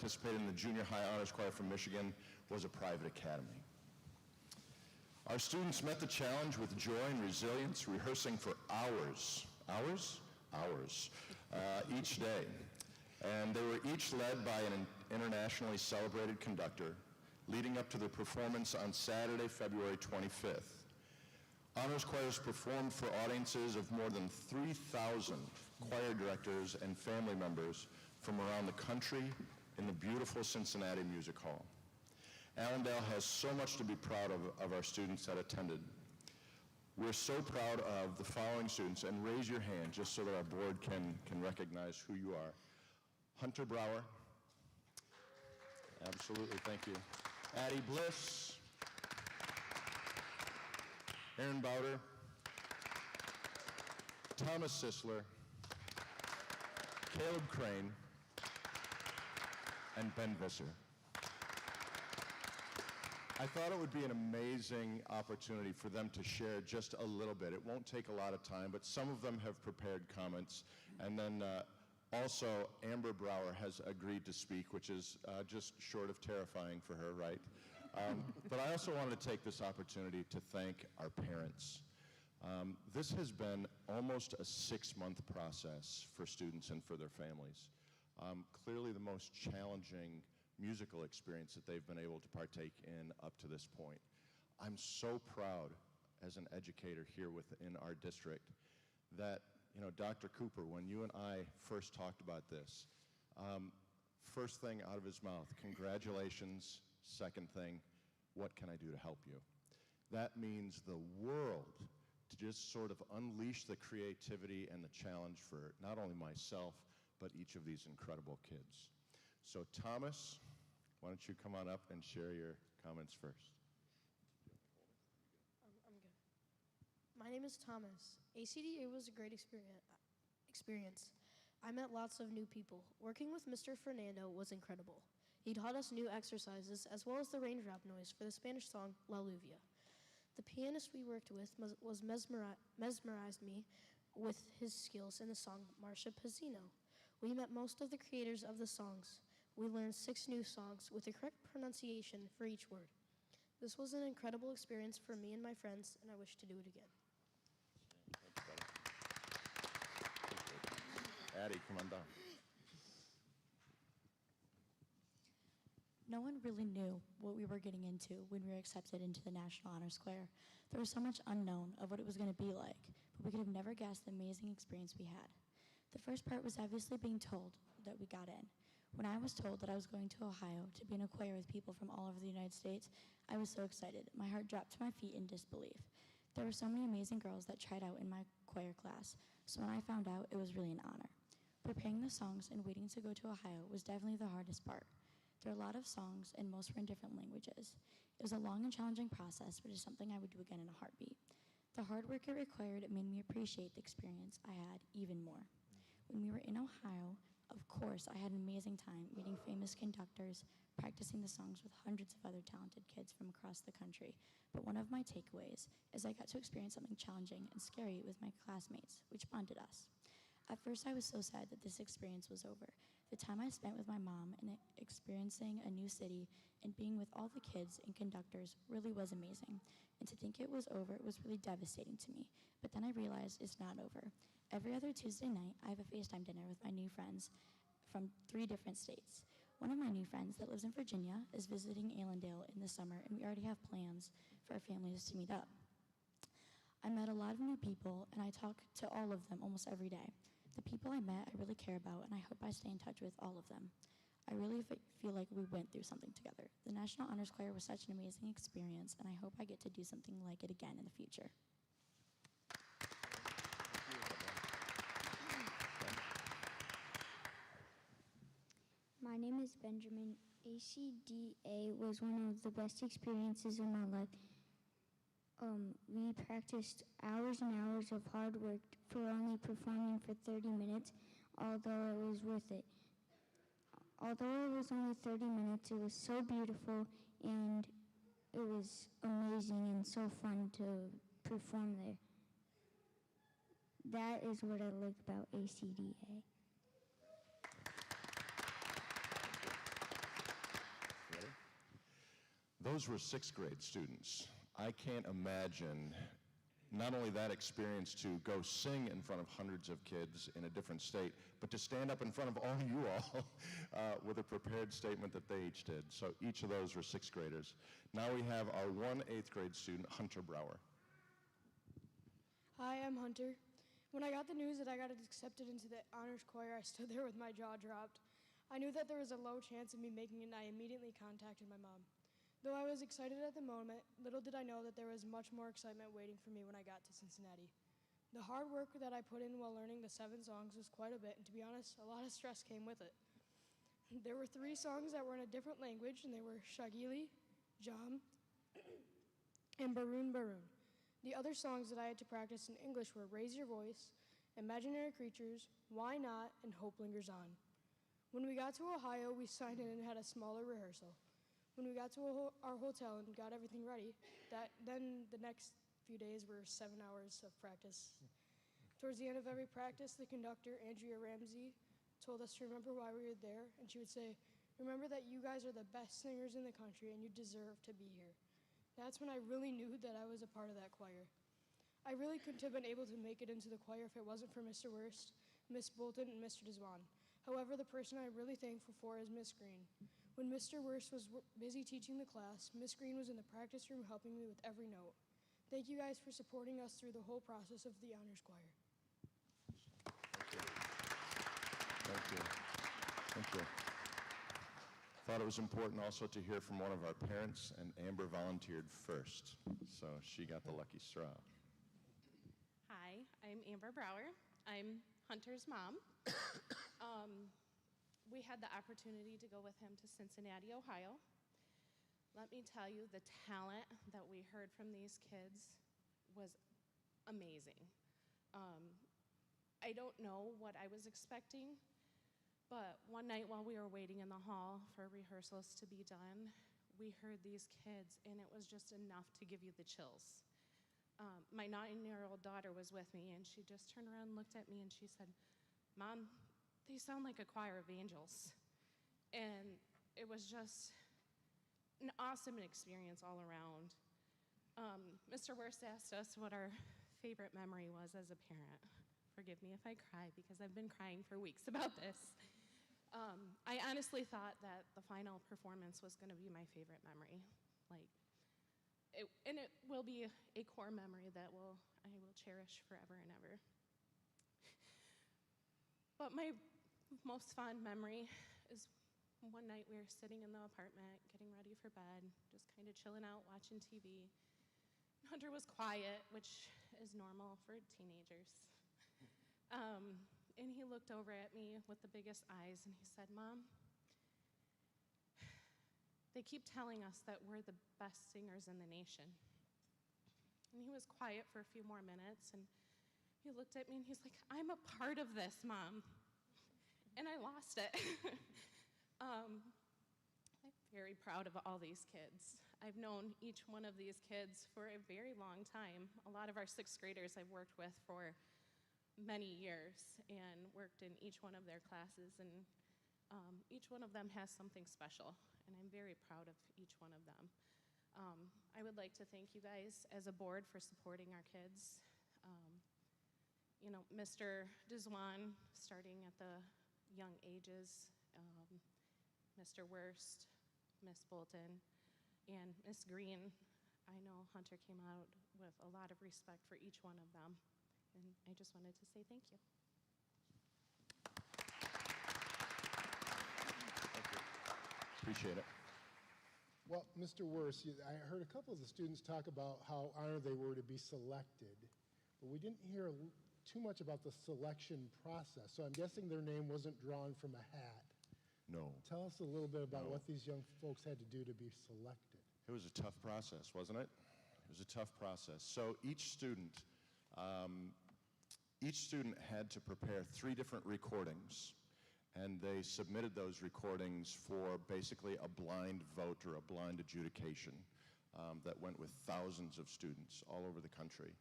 participated in the Junior High Honors Choir from Michigan was a private academy. Our students met the challenge with joy and resilience, rehearsing for hours each day. And they were each led by an internationally celebrated conductor, leading up to the performance on Saturday, February 25th. Honors choirs performed for audiences of more than 3,000 choir directors and family members from around the country in the beautiful Cincinnati Music Hall. Allendale has so much to be proud of our students that attended. We're so proud of the following students, and raise your hand just so that our board can recognize who you are. Hunter Brower. Absolutely, thank you. Addie Bliss. Aaron Bowder. Thomas Sisler. Caleb Crane. And Ben Visser. I thought it would be an amazing opportunity for them to share just a little bit. It won't take a lot of time, but some of them have prepared comments. And then also, Amber Brower has agreed to speak, which is just short of terrifying for her, right? But I also wanted to take this opportunity to thank our parents. This has been almost a 6-month process for students and for their families. Clearly the most challenging musical experience that they've been able to partake in up to this point. I'm so proud as an educator here within our district that, you know, Dr. Cooper, when you and I first talked about this, first thing out of his mouth, congratulations. Second thing, what can I do to help you? That means the world to just sort of unleash the creativity and the challenge for not only myself, but each of these incredible kids. So Thomas, why don't you come on up and share your comments first? I'm good. My name is Thomas. ACDA was a great experience. I met lots of new people. Working with Mr. Fernando was incredible. He taught us new exercises as well as the raindrop noise for the Spanish song La Lluvia. The pianist we worked with mesmerized me with his skills in the song Marcia Pizzino. We met most of the creators of the songs. We learned 6 new songs with the correct pronunciation for each word. This was an incredible experience for me and my friends, and I wish to do it again. Addie, come on down. No one really knew what we were getting into when we were accepted into the National Honor Choir. There was so much unknown of what it was going to be like, but we could have never guessed the amazing experience we had. The first part was obviously being told that we got in. When I was told that I was going to Ohio to be in a choir with people from all over the United States, I was so excited. My heart dropped to my feet in disbelief. There were so many amazing girls that tried out in my choir class, so when I found out, it was really an honor. Preparing the songs and waiting to go to Ohio was definitely the hardest part. There are a lot of songs, and most were in different languages. It was a long and challenging process, but it's something I would do again in a heartbeat. The hard work it required made me appreciate the experience I had even more. When we were in Ohio, of course, I had an amazing time meeting famous conductors, practicing the songs with hundreds of other talented kids from across the country. But one of my takeaways is I got to experience something challenging and scary with my classmates, which bonded us. At first, I was so sad that this experience was over. The time I spent with my mom and experiencing a new city and being with all the kids and conductors really was amazing. And to think it was over was really devastating to me. But then I realized it's not over. Every other Tuesday night, I have a FaceTime dinner with my new friends from 3 different states. One of my new friends that lives in Virginia is visiting Allendale in the summer, and we already have plans for our families to meet up. I met a lot of new people, and I talk to all of them almost every day. The people I met, I really care about, and I hope I stay in touch with all of them. I really feel like we went through something together. The National Honors Choir was such an amazing experience, and I hope I get to do something like it again in the future. My name is Benjamin. ACDA was one of the best experiences in my life. We practiced hours and hours of hard work for only performing for 30 minutes, although it was worth it. Although it was only 30 minutes, it was so beautiful and it was amazing and so fun to perform there. That is what I like about ACDA. Those were sixth grade students. I can't imagine not only that experience to go sing in front of hundreds of kids in a different state, but to stand up in front of all you all with a prepared statement that they each did. So each of those were sixth graders. Now we have our one eighth grade student, Hunter Brower. Hi, I'm Hunter. When I got the news that I got accepted into the honors choir, I stood there with my jaw dropped. I knew that there was a low chance of me making it, and I immediately contacted my mom. Though I was excited at the moment, little did I know that there was much more excitement waiting for me when I got to Cincinnati. The hard work that I put in while learning the 7 songs was quite a bit, and to be honest, a lot of stress came with it. There were 3 songs that were in a different language, and they were Shagili, Jam, and Baroon Baroon. The other songs that I had to practice in English were Raise Your Voice, Imaginary Creatures, Why Not, and Hope Lingers On. When we got to Ohio, we signed in and had a smaller rehearsal. When we got to our hotel and got everything ready, then the next few days were 7 hours of practice. Towards the end of every practice, the conductor, Andrea Ramsey, told us to remember why we were there, and she would say, "Remember that you guys are the best singers in the country and you deserve to be here." That's when I really knew that I was a part of that choir. I really couldn't have been able to make it into the choir if it wasn't for Mr. Wurst, Miss Bolton, and Mr. Deswan. However, the person I'm really thankful for is Miss Green. When Mr. Wurst was busy teaching the class, Miss Green was in the practice room helping me with every note. Thank you guys for supporting us through the whole process of the honors choir. Thank you. Thank you. Thought it was important also to hear from one of our parents, and Amber volunteered first, so she got the lucky straw. Hi, I'm Amber Brower. I'm Hunter's mom. We had the opportunity to go with him to Cincinnati, Ohio. Let me tell you, the talent that we heard from these kids was amazing. I don't know what I was expecting, but one night while we were waiting in the hall for rehearsals to be done, we heard these kids, and it was just enough to give you the chills. My 9-year-old daughter was with me, and she just turned around and looked at me, and she said, "Mom, they sound like a choir of angels." And it was just an awesome experience all around. Mr. Wurst asked us what our favorite memory was as a parent. Forgive me if I cry, because I've been crying for weeks about this. I honestly thought that the final performance was going to be my favorite memory. And it will be a core memory that I will cherish forever and ever. But my most fond memory is one night we were sitting in the apartment, getting ready for bed, just kind of chilling out, watching TV. Hunter was quiet, which is normal for teenagers. And he looked over at me with the biggest eyes, and he said, "Mom, they keep telling us that we're the best singers in the nation." And he was quiet for a few more minutes, and he looked at me and he's like, "I'm a part of this, Mom." And I lost it. I'm very proud of all these kids. I've known each one of these kids for a very long time. A lot of our 6th graders I've worked with for many years and worked in each one of their classes, and each one of them has something special, and I'm very proud of each one of them. I would like to thank you guys as a board for supporting our kids. Mr. Deswan, starting at the young ages, Mr. Wurst, Miss Bolton, and Miss Green. I know Hunter came out with a lot of respect for each one of them, and I just wanted to say thank you. Thank you. Appreciate it. Well, Mr. Wurst, I heard a couple of the students talk about how honored they were to be selected, but we didn't hear too much about the selection process. So I'm guessing their name wasn't drawn from a hat. No. Tell us a little bit about No. what these young folks had to do to be selected. It was a tough process, wasn't it? It was a tough process. So each student had to prepare 3 different recordings, and they submitted those recordings for basically a blind vote or a blind adjudication that went with thousands of students all over the country.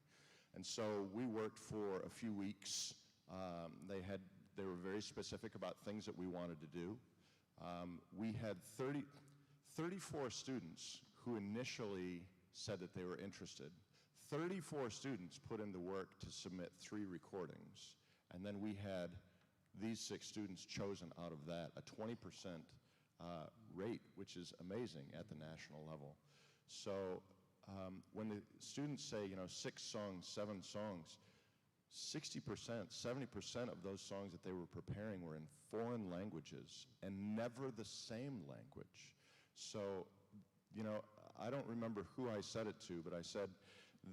And so we worked for a few weeks. They were very specific about things that we wanted to do. We had 34 students who initially said that they were interested. 34 students put in the work to submit 3 recordings, and then we had these 6 students chosen out of that, a 20% rate, which is amazing at the national level. So when the students say, 6 songs, 7 songs, 60%, 70% of those songs that they were preparing were in foreign languages and never the same language. So, I don't remember who I said it to, but I said,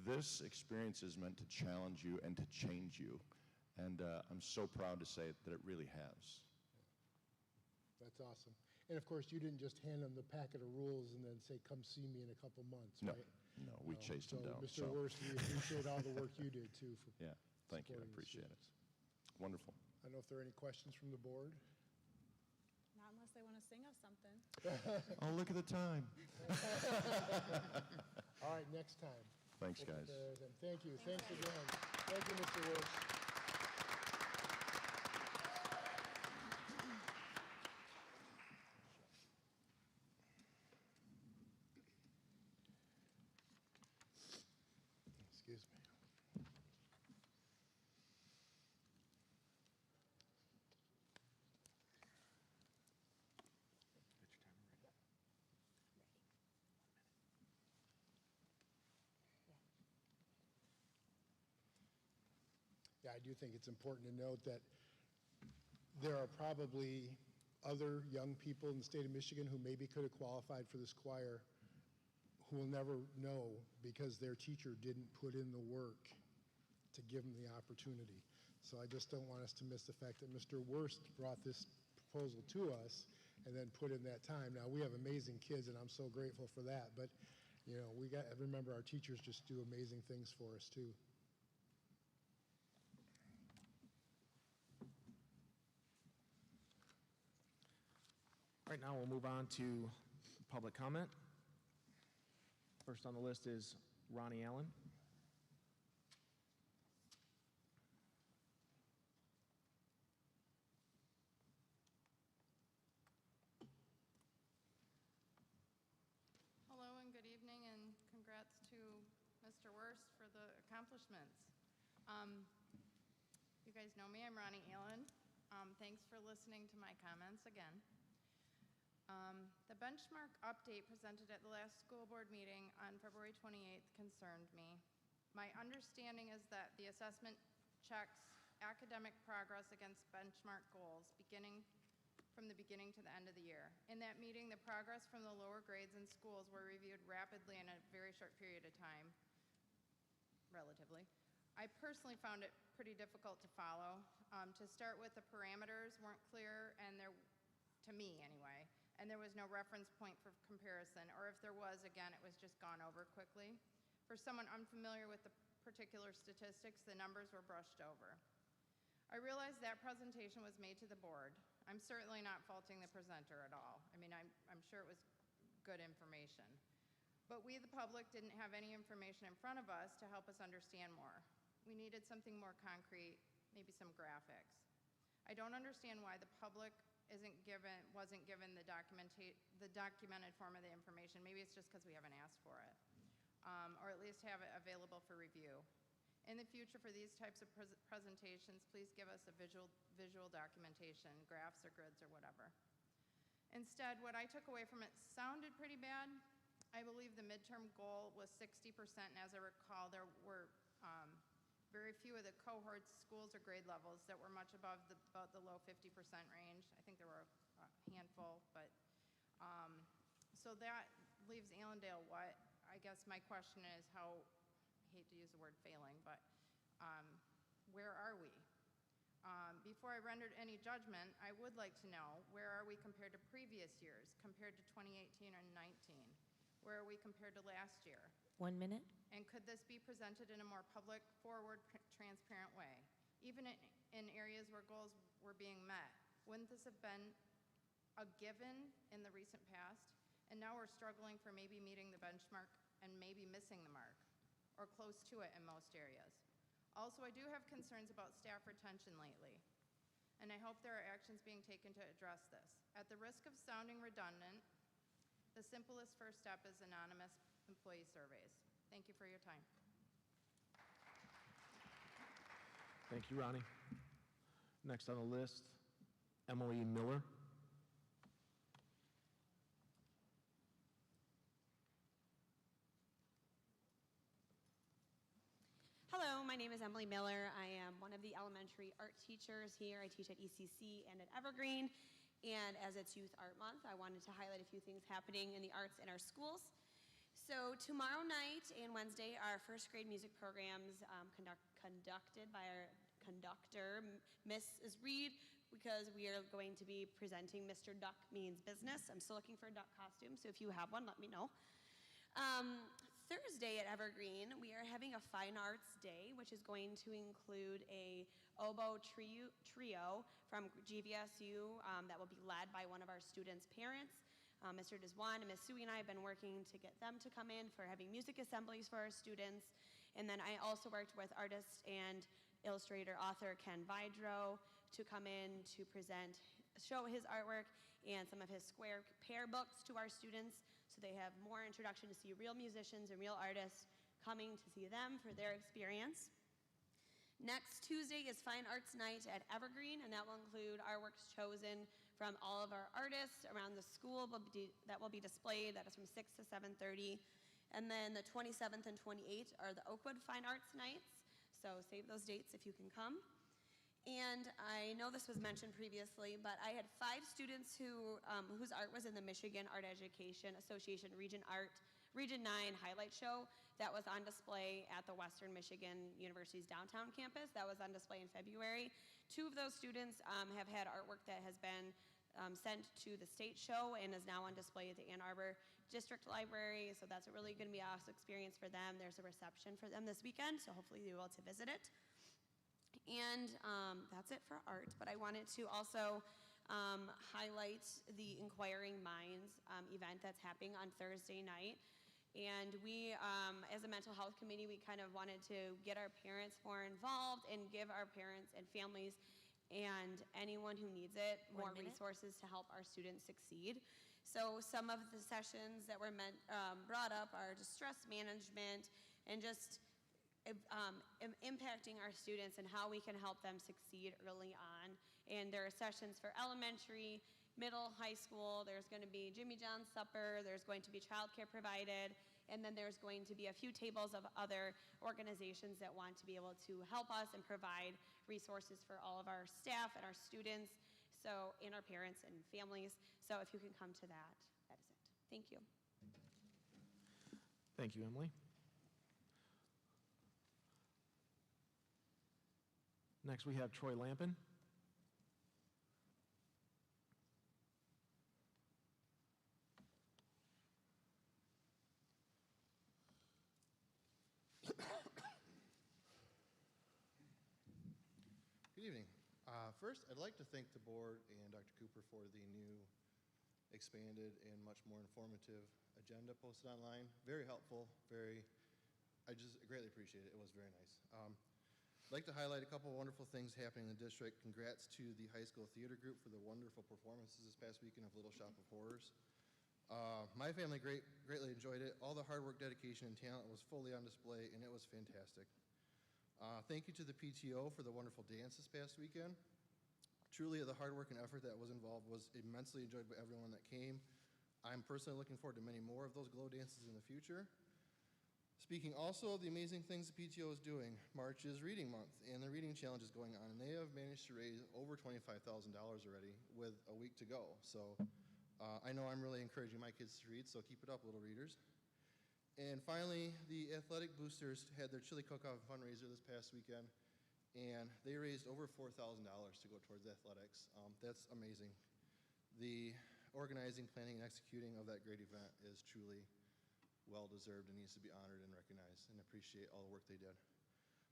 this experience is meant to challenge you and to change you. And I'm so proud to say that it really has. That's awesome. And of course, you didn't just hand them the packet of rules and then say, come see me in a couple months, No, right? no, we chased them down. Mr. Worst, we appreciate all the work you did, too. Yeah, thank you. I supporting the appreciate it. students. Wonderful. I don't know if there are any questions from the board. Not unless they want to sing us something. Oh, look at the time. All right, next time. Thanks, We'll guys. prepare them. Thank you. Thanks again. Thank you, Mr. Worst. Excuse me. Yeah, I do think it's important to note that there are probably other young people in the state of Michigan who maybe could have qualified for this choir who will never know because their teacher didn't put in the work to give them the opportunity. So I just don't want us to miss the fact that Mr. Worst brought this proposal to us and then put in that time. Now, we have amazing kids, and I'm so grateful for that, but we got to remember our teachers just do amazing things for us, too. All right, now we'll move on to public comment. First on the list is Ronnie Allen. Hello and good evening, and congrats to Mr. Worst for the accomplishments. You guys know me, I'm Ronnie Allen. Thanks for listening to my comments again. The benchmark update presented at the last school board meeting on February 28th concerned me. My understanding is that the assessment checks academic progress against benchmark goals from the beginning to the end of the year. In that meeting, the progress from the lower grades in schools were reviewed rapidly in a very short period of time, relatively. I personally found it pretty difficult to follow. To start with, the parameters weren't clear, and to me anyway, and there was no reference point for comparison, or if there was, again, it was just gone over quickly. For someone unfamiliar with the particular statistics, the numbers were brushed over. I realize that presentation was made to the board. I'm certainly not faulting the presenter at all. I mean, I'm sure it was good information. But we, the public, didn't have any information in front of us to help us understand more. We needed something more concrete, maybe some graphics. I don't understand why the public wasn't given the documented form of the information. Maybe it's just because we haven't asked for it, or at least have it available for review. In the future, for these types of presentations, please give us a visual documentation, graphs or grids or whatever. Instead, what I took away from it sounded pretty bad. I believe the midterm goal was 60%, and as I recall, there were very few of the cohorts, schools, or grade levels that were much above the low 50% range. I think there were a handful, but so that leaves Allendale what? I guess my question is how, I hate to use the word failing, but where are we? Before I rendered any judgment, I would like to know, where are we compared to previous years, compared to 2018 and 19? Where are we compared to last year? 1 minute. And could this be presented in a more public, forward, transparent way? Even in areas where goals were being met, wouldn't this have been a given in the recent past? And now we're struggling for maybe meeting the benchmark and maybe missing the mark, or close to it in most areas. Also, I do have concerns about staff retention lately, and I hope there are actions being taken to address this. At the risk of sounding redundant, The simplest first step is anonymous employee surveys. Thank you for your time. Thank you, Ronnie. Next on the list, Emily Miller. Hello, my name is Emily Miller. I am one of the elementary art teachers here. I teach at ECC and at Evergreen. And as it's Youth Art Month, I wanted to highlight a few things happening in the arts in our schools. So tomorrow night and Wednesday are first grade music programs conducted by our conductor, Mrs. Reed, because we are going to be presenting Mr. Duck Means Business. I'm still looking for a duck costume, so if you have one, let me know. Thursday at Evergreen, we are having a Fine Arts Day, which is going to include a oboe trio from GVSU that will be led by one of our students' parents. Mr. Deswan and Miss Sui and I have been working to get them to come in for having music assemblies for our students. And then I also worked with artist and illustrator author Ken Vidro to come in to show his artwork and some of his square pair books to our students, so they have more introduction to see real musicians and real artists coming to see them for their experience. Next Tuesday is Fine Arts Night at Evergreen, and that will include artworks chosen from all of our artists around the school that will be displayed. That is from 6 to 7:30. And then the 27th and 28th are the Oakwood Fine Arts Nights, so save those dates if you can come. And I know this was mentioned previously, but I had 5 students whose art was in the Michigan Art Education Association Region 9 highlight show that was on display at the Western Michigan University's downtown campus. That was on display in February. 2 of those students have had artwork that has been sent to the state show and is now on display at the Ann Arbor District Library, so that's really going to be an awesome experience for them. There's a reception for them this weekend, so hopefully you'll be able to visit it. And that's it for art, but I wanted to also highlight the Inquiring Minds event that's happening on Thursday night. And we, as a mental health committee, we kind of wanted to get our parents more involved and give our parents and families and anyone who needs it more resources to help our students succeed. So some of the sessions that were brought up are just stress management and just impacting our students and how we can help them succeed early on. And there are sessions for elementary, middle, high school. There's going to be Jimmy John's supper. There's going to be childcare provided. And then there's going to be a few tables of other organizations that want to be able to help us and provide resources for all of our staff and our students, and our parents and families. So if you can come to that, that is it. Thank you. Thank you, Emily. Next, we have Troy Lampin. Good evening. First, I'd like to thank the board and Dr. Cooper for the new expanded and much more informative agenda posted online. Very helpful, I just greatly appreciate it. It was very nice. I'd like to highlight a couple of wonderful things happening in the district. Congrats to the high school theater group for the wonderful performances this past weekend of Little Shop of Horrors. My family greatly enjoyed it. All the hard work, dedication, and talent was fully on display, and it was fantastic. Thank you to the PTO for the wonderful dance this past weekend. Truly, the hard work and effort that was involved was immensely enjoyed by everyone that came. I'm personally looking forward to many more of those glow dances in the future. Speaking also of the amazing things the PTO is doing, March is Reading Month, and the Reading Challenge is going on, and they have managed to raise over $25,000 already with a week to go. So I know I'm really encouraging my kids to read, so keep it up, little readers. And finally, the athletic boosters had their chili cook-off fundraiser this past weekend, and they raised over $4,000 to go towards athletics. That's amazing. The organizing, planning, and executing of that great event is truly well-deserved and needs to be honored and recognized, and appreciate all the work they did.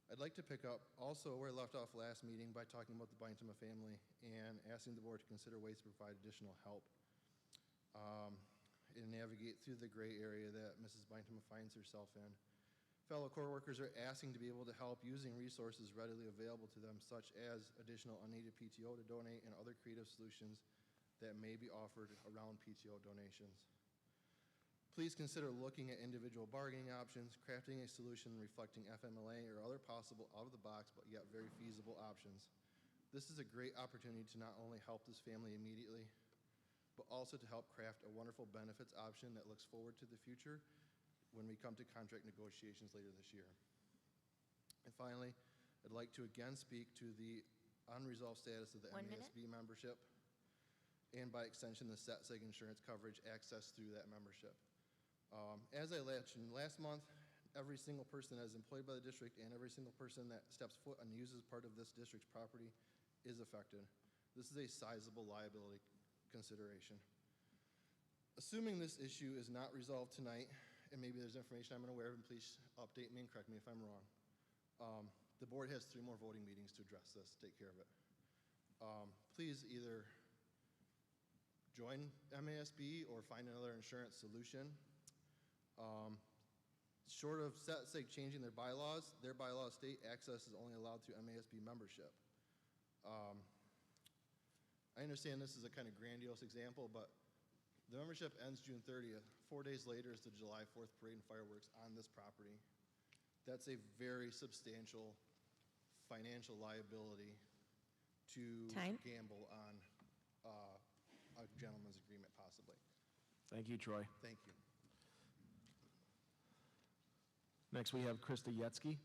I'd like to pick up also where I left off last meeting by talking about the Bintema family and asking the board to consider ways to provide additional help and navigate through the gray area that Mrs. Bintema finds herself in. Fellow coworkers are asking to be able to help using resources readily available to them, such as additional unneeded PTO to donate and other creative solutions that may be offered around PTO donations. Please consider looking at individual bargaining options, crafting a solution reflecting FMLA or other possible out-of-the-box but yet very feasible options. This is a great opportunity to not only help this family immediately, but also to help craft a wonderful benefits option that looks forward to the future when we come to contract negotiations later this year. And finally, I'd like to again speak to the unresolved status of the MASB membership and by extension the SETSEG insurance coverage access through that membership. As I mentioned last month, every single person that is employed by the district and every single person that steps foot and uses part of this district's property is affected. This is a sizable liability consideration. Assuming this issue is not resolved tonight, and maybe there's information I'm unaware of, and please update me and correct me if I'm wrong, the board has 3 more voting meetings to address this, take care of it. Please either join MASB or find another insurance solution. Short of SETSEG changing their bylaws state access is only allowed through MASB membership. I understand this is a kind of grandiose example, but the membership ends June 30th. 4 days later is the July 4th parade and fireworks on this property. That's a very substantial financial liability to gamble on a gentleman's agreement, possibly. Thank you, Troy. Thank you. Next, we have Krista Yetzke.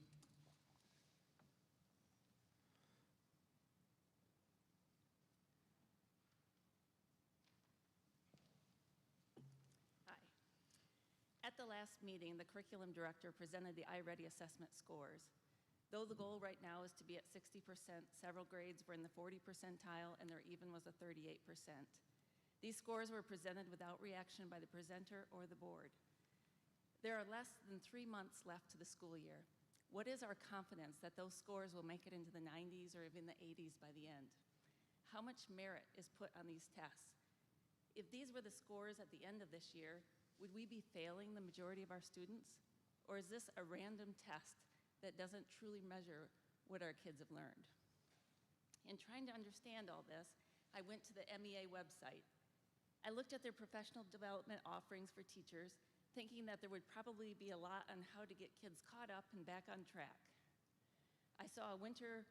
Hi. At the last meeting, the curriculum director presented the iReady assessment scores. Though the goal right now is to be at 60%, several grades were in the 40 percentile and there even was a 38%. These scores were presented without reaction by the presenter or the board. There are less than 3 months left to the school year. What is our confidence that those scores will make it into the 90s or even the 80s by the end? How much merit is put on these tests? If these were the scores at the end of this year, would we be failing the majority of our students? Or is this a random test that doesn't truly measure what our kids have learned? In trying to understand all this, I went to the MEA website. I looked at their professional development offerings for teachers, thinking that there would probably be a lot on how to get kids caught up and back on track. I saw a winter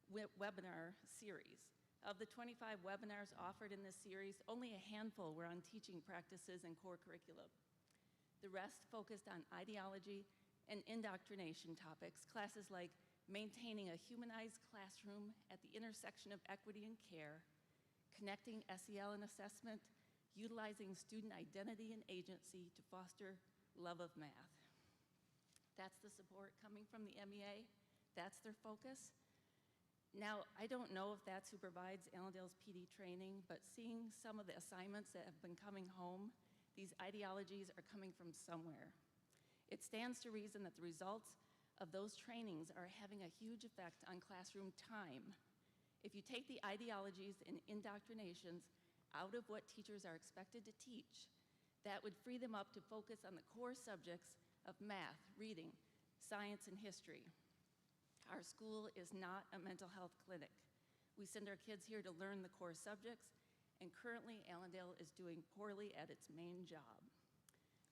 webinar series. Of the 25 webinars offered in this series, only a handful were on teaching practices and core curriculum. The rest focused on ideology and indoctrination topics, classes like maintaining a humanized classroom at the intersection of equity and care, connecting SEL and assessment, utilizing student identity and agency to foster love of math. That's the support coming from the MEA. That's their focus. Now, I don't know if that's who provides Allendale's PD training, but seeing some of the assignments that have been coming home, these ideologies are coming from somewhere. It stands to reason that the results of those trainings are having a huge effect on classroom time. If you take the ideologies and indoctrinations out of what teachers are expected to teach, that would free them up to focus on the core subjects of math, reading, science, and history. Our school is not a mental health clinic. We send our kids here to learn the core subjects, and currently Allendale is doing poorly at its main job.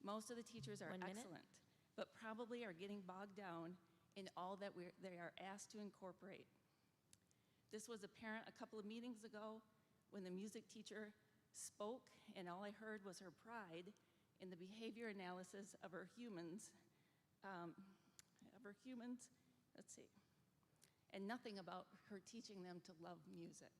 Most of the teachers are excellent, but probably are getting bogged down in all that they are asked to incorporate. This was apparent a couple of meetings ago when the music teacher spoke, and all I heard was her pride in the behavior analysis of her humans, and nothing about her teaching them to love music.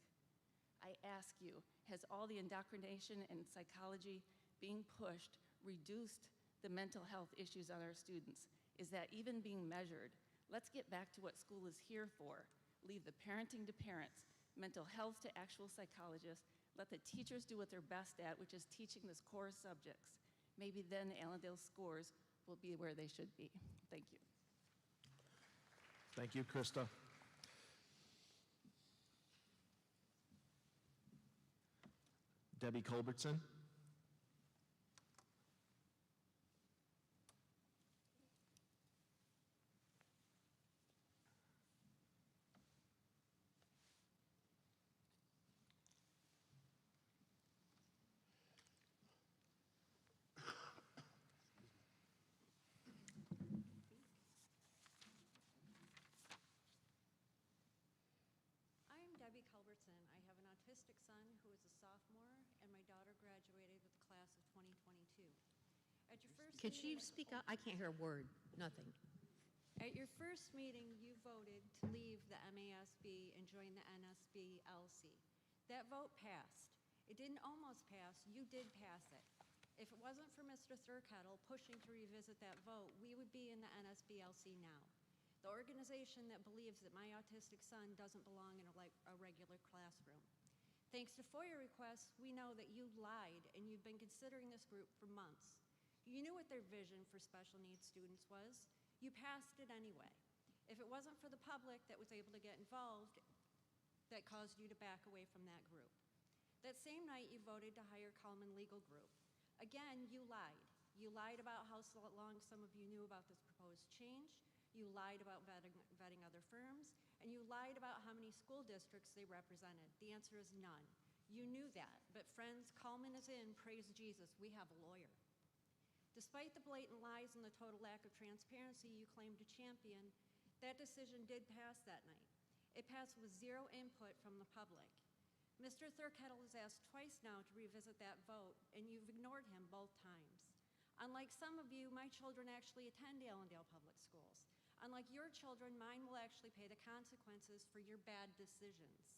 I ask you, has all the indoctrination and psychology being pushed reduced the mental health issues on our students? Is that even being measured? Let's get back to what school is here for. Leave the parenting to parents, mental health to actual psychologists. Let the teachers do what they're best at, which is teaching these core subjects. Maybe then Allendale's scores will be where they should be. Thank you. Thank you, Krista. Debbie Culbertson. your first Could meeting, you speak up? I can't hear a word, nothing. at your first meeting, you voted to leave the MASB and join the NSBLC. That vote passed. It didn't almost pass, you did pass it. If it wasn't for Mr. Thurkettle pushing to revisit that vote, we would be in the NSBLC now. The organization that believes that my autistic son doesn't belong in a regular classroom. Thanks to FOIA requests, we know that you lied and you've been considering this group for months. You knew what their vision for special needs students was. You passed it anyway. If it wasn't for the public that was able to get involved, that caused you to back away from that group. That same night, you voted to hire Coleman Legal Group. Again, you lied. You lied about how long some of you knew about this proposed change. You lied about vetting other firms, and you lied about how many school districts they represented. The answer is none. You knew that, but friends, Coleman is in, praise Jesus, we have a lawyer. Despite the blatant lies and the total lack of transparency you claim to champion, that decision did pass that night. It passed with zero input from the public. Mr. Thurkettle has asked twice now to revisit that vote, and you've ignored him both times. Unlike some of you, my children actually attend Allendale Public Schools. Unlike your children, mine will actually pay the consequences for your bad decisions.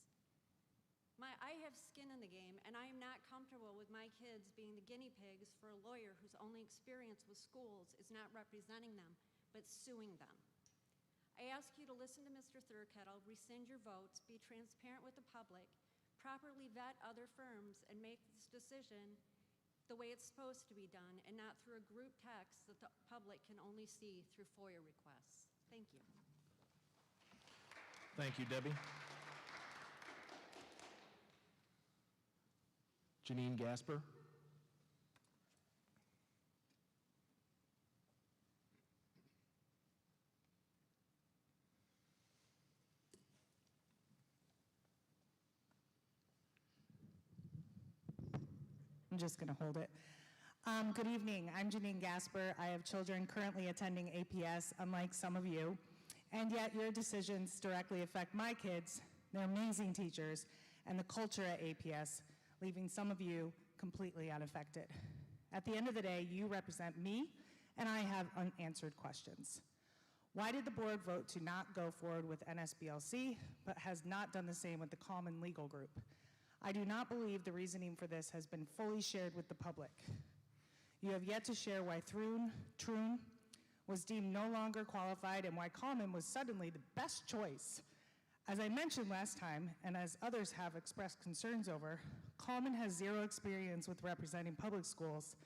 I have skin in the game, and I am not comfortable with my kids being the guinea pigs for a lawyer whose only experience with schools is not representing them, but suing them. I ask you to listen to Mr. Thurkettle, rescind your votes, be transparent with the public, properly vet other firms, and make this decision the way it's supposed to be done, and not through a group text that the public can only see through FOIA requests. Thank you. Thank you, Debbie. Janine Gasper. I'm just going to hold it. Good evening. I'm Janine Gasper. I have children currently attending APS, unlike some of you, and yet your decisions directly affect my kids, their amazing teachers, and the culture at APS, leaving some of you completely unaffected. At the end of the day, you represent me, and I have unanswered questions. Why did the board vote to not go forward with NSBLC, but has not done the same with the Common Legal Group? I do not believe the reasoning for this has been fully shared with the public. You have yet to share why Troon was deemed no longer qualified and why Common was suddenly the best choice. As I mentioned last time, and as others have expressed concerns over, Common has zero experience with representing public schools,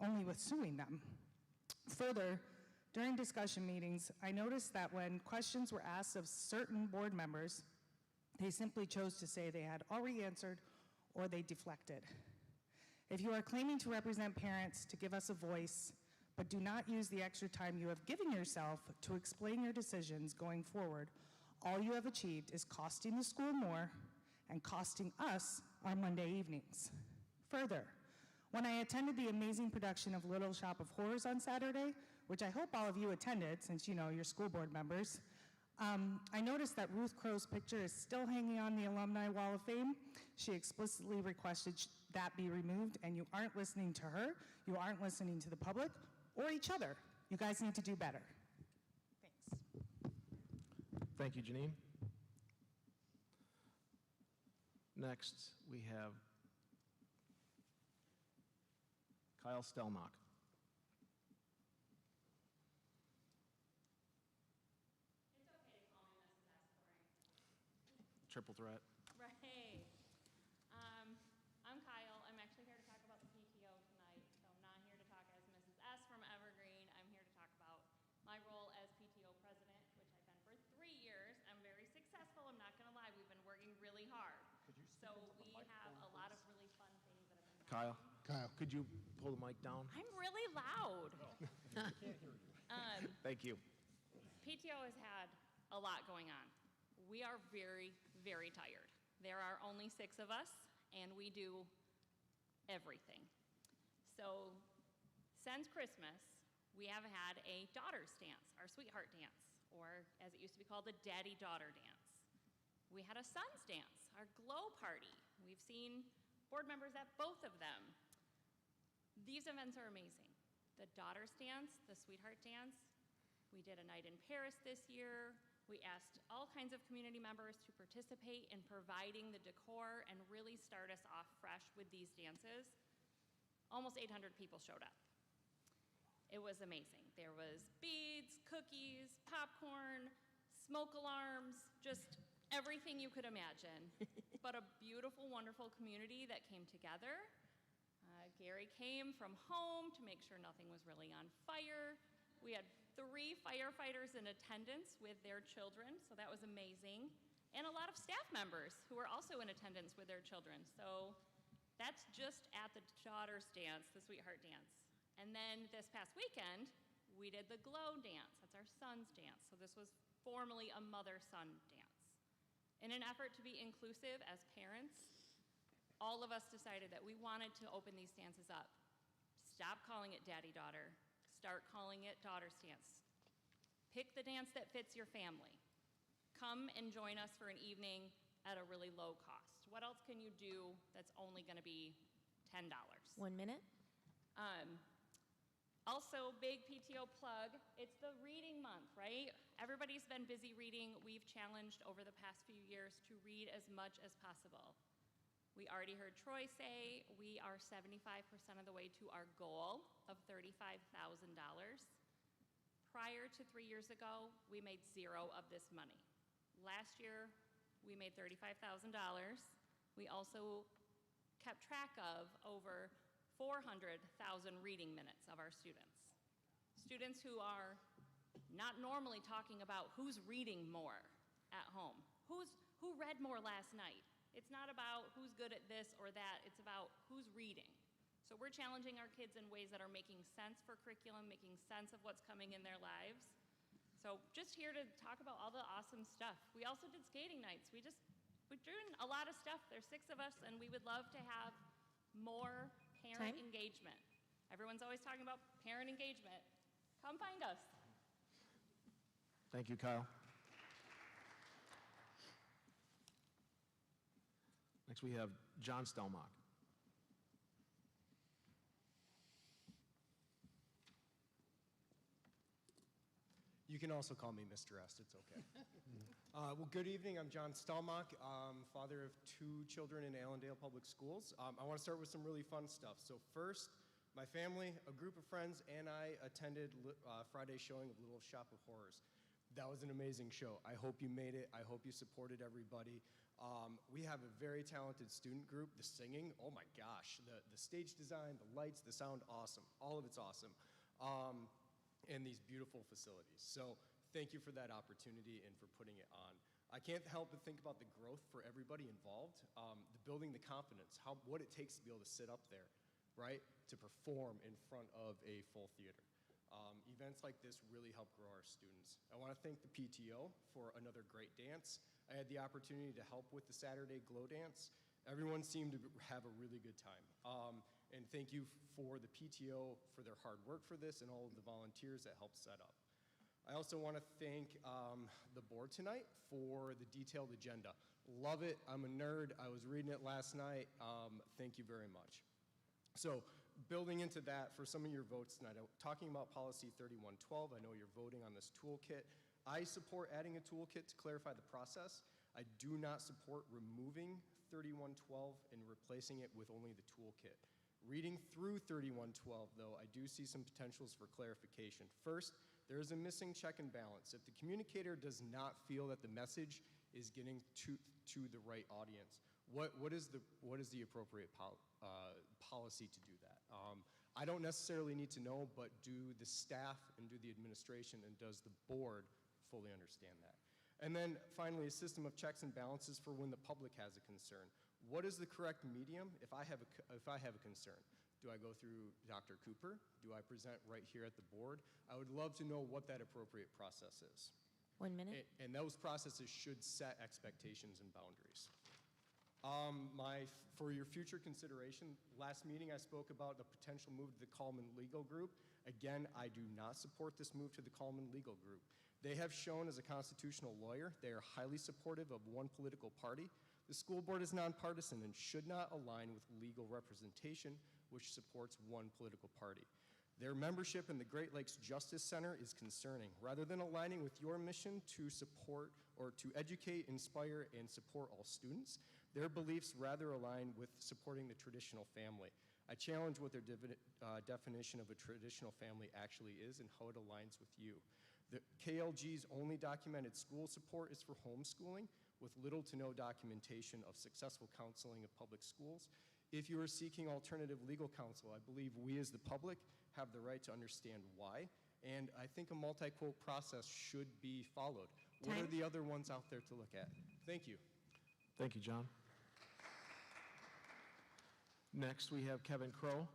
only with suing them. Further, during discussion meetings, I noticed that when questions were asked of certain board members, they simply chose to say they had already answered or they deflected. If you are claiming to represent parents to give us a voice, but do not use the extra time you have given yourself to explain your decisions going forward, all you have achieved is costing the school more and costing us our Monday evenings. Further, when I attended the amazing production of Little Shop of Horrors on Saturday, which I hope all of you attended since you know you're school board members, I noticed that Ruth Crow's picture is still hanging on the Alumni Wall of Fame. She explicitly requested that be removed, and you aren't listening to her, you aren't listening to the public, or each other. You guys need to do better. Thanks. Thank you, Janine. Next, we have Kyle Stelmach. Triple threat. Right. I'm Kyle. I'm actually here to talk about the PTO tonight. So I'm not here to talk as Mrs. S. from Evergreen. I'm here to talk about my role as PTO president, which I've been for 3 years. I'm very successful. I'm not going to lie. We've been working really hard. So we have a lot of really fun things that have been happening. Kyle, could you pull the mic down? I'm really loud. Thank you. PTO has had a lot going on. We are very, very tired. There are only 6 of us, and we do everything. So since Christmas, we have had a daughter's dance, our sweetheart dance, or as it used to be called, the daddy-daughter dance. We had a son's dance, our glow party. We've seen board members at both of them. These events are amazing. the Daughters Dance, the Sweetheart Dance. We did a night in Paris this year. We asked all kinds of community members to participate in providing the decor and really start us off fresh with these dances. Almost 800 people showed up. It was amazing. There was beads, cookies, popcorn, smoke alarms, just everything you could imagine. But a beautiful, wonderful community that came together. Gary came from home to make sure nothing was really on fire. We had 3 firefighters in attendance with their children, so that was amazing. And a lot of staff members who were also in attendance with their children. So that's just at the Daughters Dance, the Sweetheart Dance. And then this past weekend, we did the Glow Dance. That's our son's dance. So this was formally a mother-son dance. In an effort to be inclusive as parents, all of us decided that we wanted to open these dances up. Stop calling it daddy-daughter. Start calling it Daughters Dance. Pick the dance that fits your family. Come and join us for an evening at a really low cost. What else can you do that's only going to be $10? 1 minute. Also, big PTO plug, it's the reading month, right? Everybody's been busy reading. We've challenged over the past few years to read as much as possible. We already heard Troy say we are 75% of the way to our goal of $35,000. Prior to 3 years ago, we made 0 of this money. Last year, we made $35,000. We also kept track of over 400,000 reading minutes of our students. Students who are not normally talking about who's reading more at home, who read more last night. It's not about who's good at this or that, it's about who's reading. So we're challenging our kids in ways that are making sense for curriculum, making sense of what's coming in their lives. So just here to talk about all the awesome stuff. We also did skating nights. We're doing a lot of stuff. There's 6 of us, and we would love to have more parent engagement. Everyone's always talking about parent engagement. Come find us. Thank you, Kyle. Next, we have John Stelmach. You can also call me Mr. S, it's okay. Well, good evening, I'm John Stelmach, father of 2 children in Allendale Public Schools. I want to start with some really fun stuff. So first, my family, a group of friends, and I attended Friday's showing of Little Shop of Horrors. That was an amazing show. I hope you made it. I hope you supported everybody. We have a very talented student group. The singing, oh my gosh. The stage design, the lights, the sound, awesome. All of it's awesome. And these beautiful facilities. So thank you for that opportunity and for putting it on. I can't help but think about the growth for everybody involved, the building the confidence, what it takes to be able to sit up there, right, to perform in front of a full theater. Events like this really help grow our students. I want to thank the PTO for another great dance. I had the opportunity to help with the Saturday Glow Dance. Everyone seemed to have a really good time. And thank you for the PTO for their hard work for this and all of the volunteers that helped set up. I also want to thank the board tonight for the detailed agenda. Love it. I'm a nerd. I was reading it last night. Thank you very much. So building into that, for some of your votes tonight, talking about policy 3112, I know you're voting on this toolkit. I support adding a toolkit to clarify the process. I do not support removing 3112 and replacing it with only the toolkit. Reading through 3112, though, I do see some potentials for clarification. First, there is a missing check and balance. If the communicator does not feel that the message is getting to the right audience, what is the appropriate policy to do that? I don't necessarily need to know, but do the staff and do the administration and does the board fully understand that? And then finally, a system of checks and balances for when the public has a concern. What is the correct medium if I have a concern? Do I go through Dr. Cooper? Do I present right here at the board? I would love to know what that appropriate process is. 1 minute. And those processes should set expectations and boundaries. For your future consideration, last meeting I spoke about the potential move to the Coleman Legal Group. Again, I do not support this move to the Coleman Legal Group. They have shown as a constitutional lawyer, they are highly supportive of one political party. The school board is nonpartisan and should not align with legal representation, which supports one political party. Their membership in the Great Lakes Justice Center is concerning. Rather than aligning with your mission to support or to educate, inspire, and support all students, their beliefs rather align with supporting the traditional family. I challenge what their definition of a traditional family actually is and how it aligns with you. The KLG's only documented school support is for homeschooling, with little to no documentation of successful counseling of public schools. If you are seeking alternative legal counsel, I believe we as the public have the right to understand why, and I think a multi-quote process should be followed. What are the other ones out there to look at? Thank you. Thank you, John. Next, we have Kevin Crow.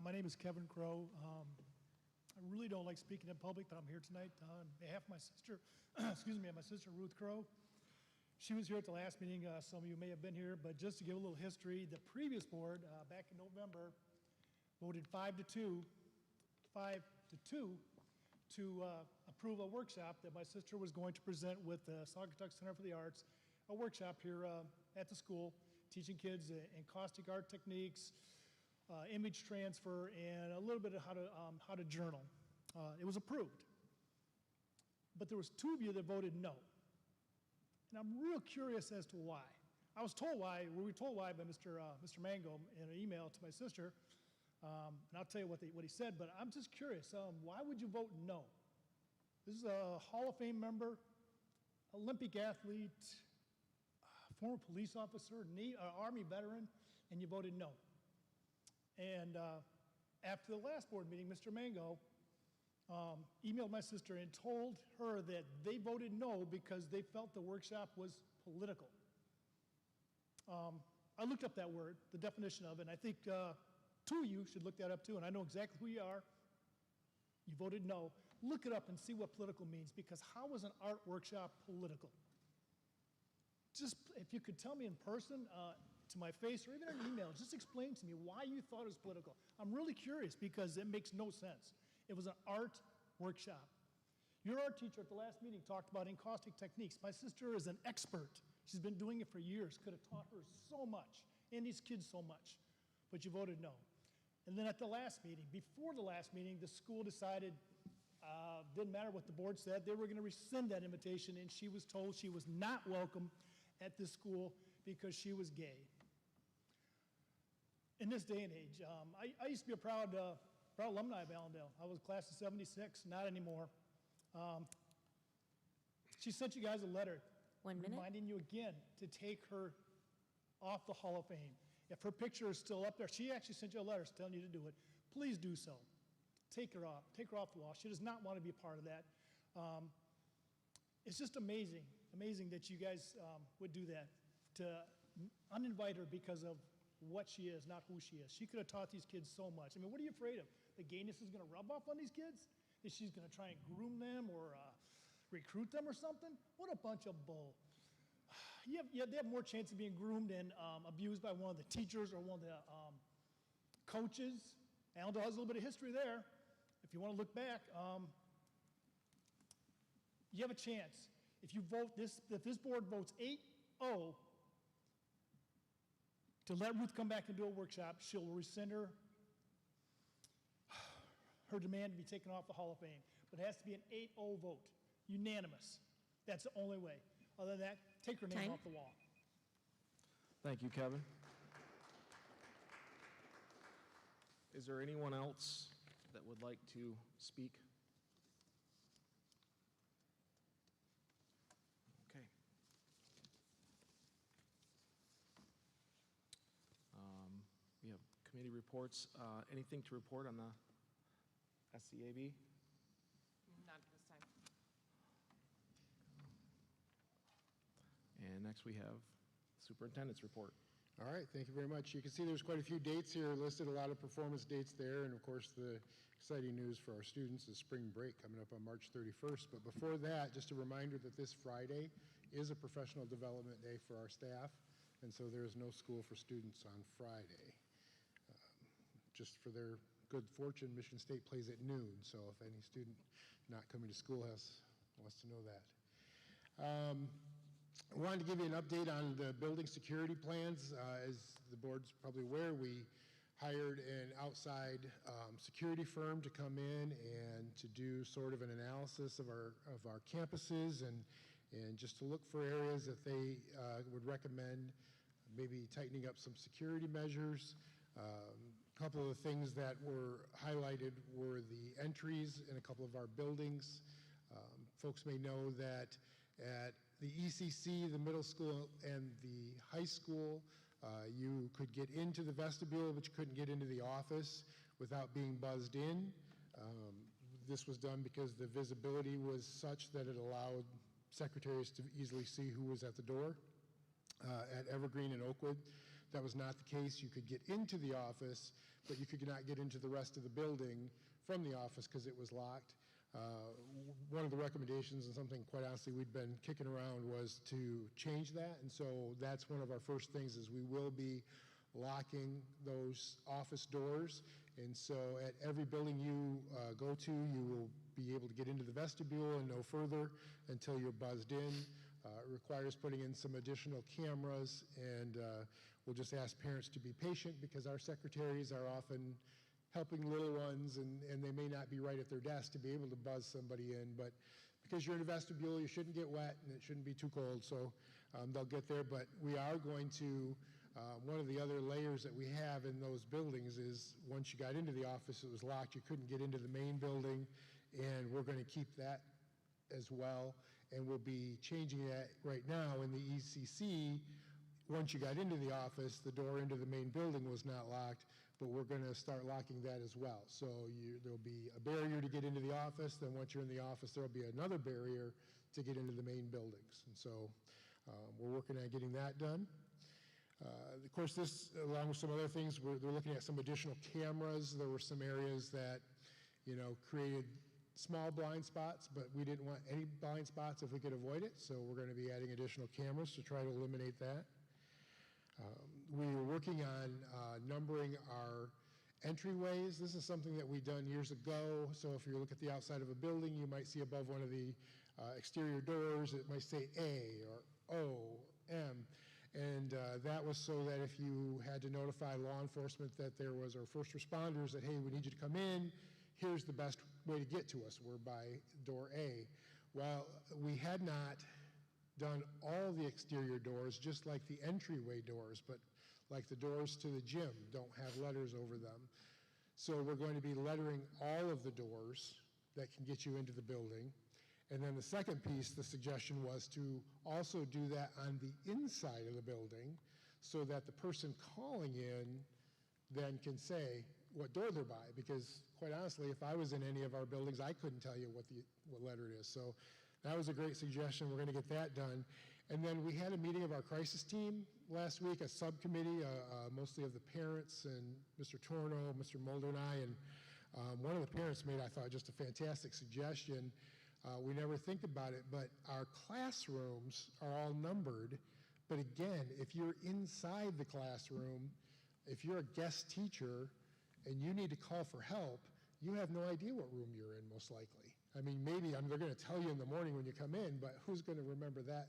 My name is Kevin Crow. I really don't like speaking in public, but I'm here tonight on behalf of my sister, excuse me, my sister Ruth Crow. She was here at the last meeting. Some of you may have been here, but just to give a little history, the previous board back in November voted 5 to 2 to approve a workshop that my sister was going to present with the Saugatuck Center for the Arts, a workshop here at the school, teaching kids encaustic art techniques, image transfer, and a little bit of how to journal. It was approved. But there was 2 of you that voted no. And I'm real curious as to why. I was told why, we were told why by Mr. Mango in an email to my sister, and I'll tell you what he said, but I'm just curious, why would you vote no? This is a Hall of Fame member, Olympic athlete, former police officer, Army veteran, and you voted no. And after the last board meeting, Mr. Mango emailed my sister and told her that they voted no because they felt the workshop was political. I looked up that word, the definition of it, and I think 2 of you should look that up too, and I know exactly who you are. You voted no. Look it up and see what political means, because how is an art workshop political? Just if you could tell me in person, to my face, or even an email, just explain to me why you thought it was political. I'm really curious because it makes no sense. It was an art workshop. Your art teacher at the last meeting talked about encaustic techniques. My sister is an expert. She's been doing it for years, could have taught her so much, and these kids so much, but you voted no. And then at the last meeting, before the last meeting, the school decided, didn't matter what the board said, they were going to rescind that invitation, and she was told she was not welcome at this school because she was gay. In this day and age, I used to be a proud alumni of Allendale. I was class of 76, not anymore. She sent you guys a letter reminding you again to take her off the Hall of Fame. If her picture is still up there, she actually sent you a letter telling you to do it. Please do so. Take her off the wall. She does not want to be a part of that. It's just amazing that you guys would do that, to uninvite her because of what she is, not who she is. She could have taught these kids so much. I mean, what are you afraid of? The gayness is going to rub off on these kids? That she's going to try and groom them or recruit them or something? What a bunch of bull. They have more chance of being groomed and abused by one of the teachers or one of the coaches. Allendale has a little bit of history there. If you want to look back, you have a chance. If this board votes 8-0 to let Ruth come back and do a workshop, she'll rescind her demand to be taken off the Hall of Fame. But it has to be an 8-0 vote, unanimous. That's the only way. Other than that, take her name off the wall. Thank you, Kevin. Is there anyone else that would like to speak? Okay. We have committee reports. Anything to report on the SCAB? Not at this time. And next we have superintendent's report. All right, thank you very much. You can see there's quite a few dates here listed, a lot of performance dates there, and of course the exciting news for our students is spring break coming up on March 31st. But before that, just a reminder that this Friday is a professional development day for our staff, and so there is no school for students on Friday. Just for their good fortune, Michigan State plays at noon, so if any student not coming to school wants to know that. I want wanted to give you an update on the building security plans. As the board's probably aware, we hired an outside security firm to come in and to do sort of an analysis of our campuses and just to look for areas that they would recommend maybe tightening up some security measures. A couple of the things that were highlighted were the entries in a couple of our buildings. Folks may know that at the ECC, the middle school, and the high school, you could get into the vestibule, but you couldn't get into the office without being buzzed in. This was done because the visibility was such that it allowed secretaries to easily see who was at the door. At Evergreen and Oakwood, that was not the case. You could get into the office, but you could not get into the rest of the building from the office because it was locked. One of the recommendations, and something quite honestly we'd been kicking around, was to change that. And so that's one of our first things is we will be locking those office doors. And so at every building you go to, you will be able to get into the vestibule and no further until you're buzzed in. It requires putting in some additional cameras, and we'll just ask parents to be patient because our secretaries are often helping little ones, and they may not be right at their desk to be able to buzz somebody in, but because you're in a vestibule, you shouldn't get wet and it shouldn't be too cold, so they'll get there. But we are going to, one of the other layers that we have in those buildings is once you got into the office, it was locked, you couldn't get into the main building, and we're going to keep that as well, and we'll be changing that right now in the ECC. Once you got into the office, the door into the main building was not locked, but we're going to start locking that as well. So there'll be a barrier to get into the office, then once you're in the office, there'll be another barrier to get into the main buildings. And so we're working on getting that done. Of course, this, along with some other things, we're looking at some additional cameras. There were some areas that, created small blind spots, but we didn't want any blind spots if we could avoid it, so we're going to be adding additional cameras to try to eliminate that. We were working on numbering our entryways. This is something that we've done years ago, so if you look at the outside of a building, you might see above one of the exterior doors, it might say A or O, M, and that was so that if you had to notify law enforcement that there was, or first responders, that, hey, we need you to come in, here's the best way to get to us, we're by door A. Well, we had not done all the exterior doors, just like the entryway doors, but like the doors to the gym don't have letters over them. So we're going to be lettering all of the doors that can get you into the building. And then the second piece, the suggestion was to also do that on the inside of the building so that the person calling in then can say what door they're by, because quite honestly, if I was in any of our buildings, I couldn't tell you what letter it is. So that was a great suggestion. We're going to get that done. And then we had a meeting of our crisis team last week, a subcommittee, mostly of the parents, and Mr. Torno, Mr. Mulder, and I. And one of the parents made, I thought, just a fantastic suggestion. We never think about it, but our classrooms are all numbered. But again, if you're inside the classroom, if you're a guest teacher and you need to call for help, you have no idea what room you're in, most likely. I mean, maybe they're going to tell you in the morning when you come in, but who's going to remember that?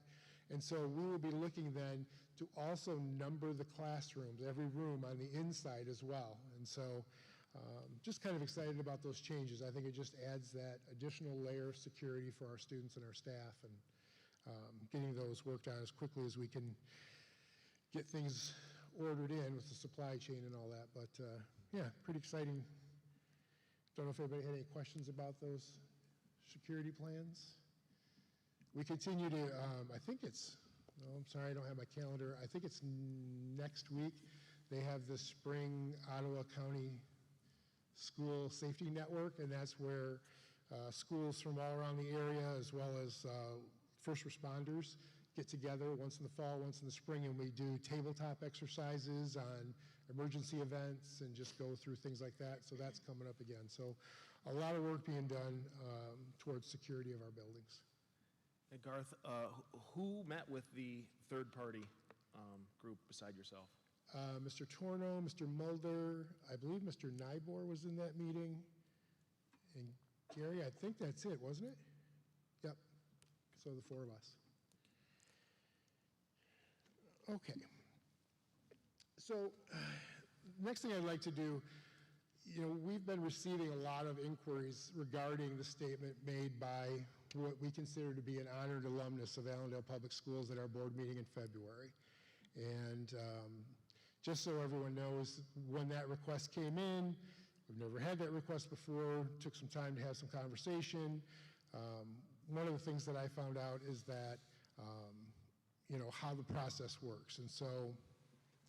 And so we will be looking then to also number the classrooms, every room on the inside as well. And so just kind of excited about those changes. I think it just adds that additional layer of security for our students and our staff, and getting those worked out as quickly as we can get things ordered in with the supply chain and all that. But yeah, pretty exciting. Don't know if anybody had any questions about those security plans. We continue to, I think it's, oh, I'm sorry, I don't have my calendar. I think it's next week. They have the spring Ottawa County School Safety Network, and that's where schools from all around the area, as well as first responders, get together once in the fall, once in the spring, and we do tabletop exercises on emergency events and just go through things like that. So that's coming up again. So a lot of work being done towards security of our buildings. Hey, Garth, who met with the third-party group beside yourself? Mr. Torno, Mr. Mulder, I believe Mr. Nybor was in that meeting, and Gary, I think that's it, wasn't it? Yep, so the four of us. Okay. So, next thing I'd like to do, we've been receiving a lot of inquiries regarding the statement made by what we consider to be an honored alumnus of Allendale Public Schools at our board meeting in February. And just so everyone knows, when that request came in, we've never had that request before, took some time to have some conversation. One of the things that I found out is that, how the process works. And so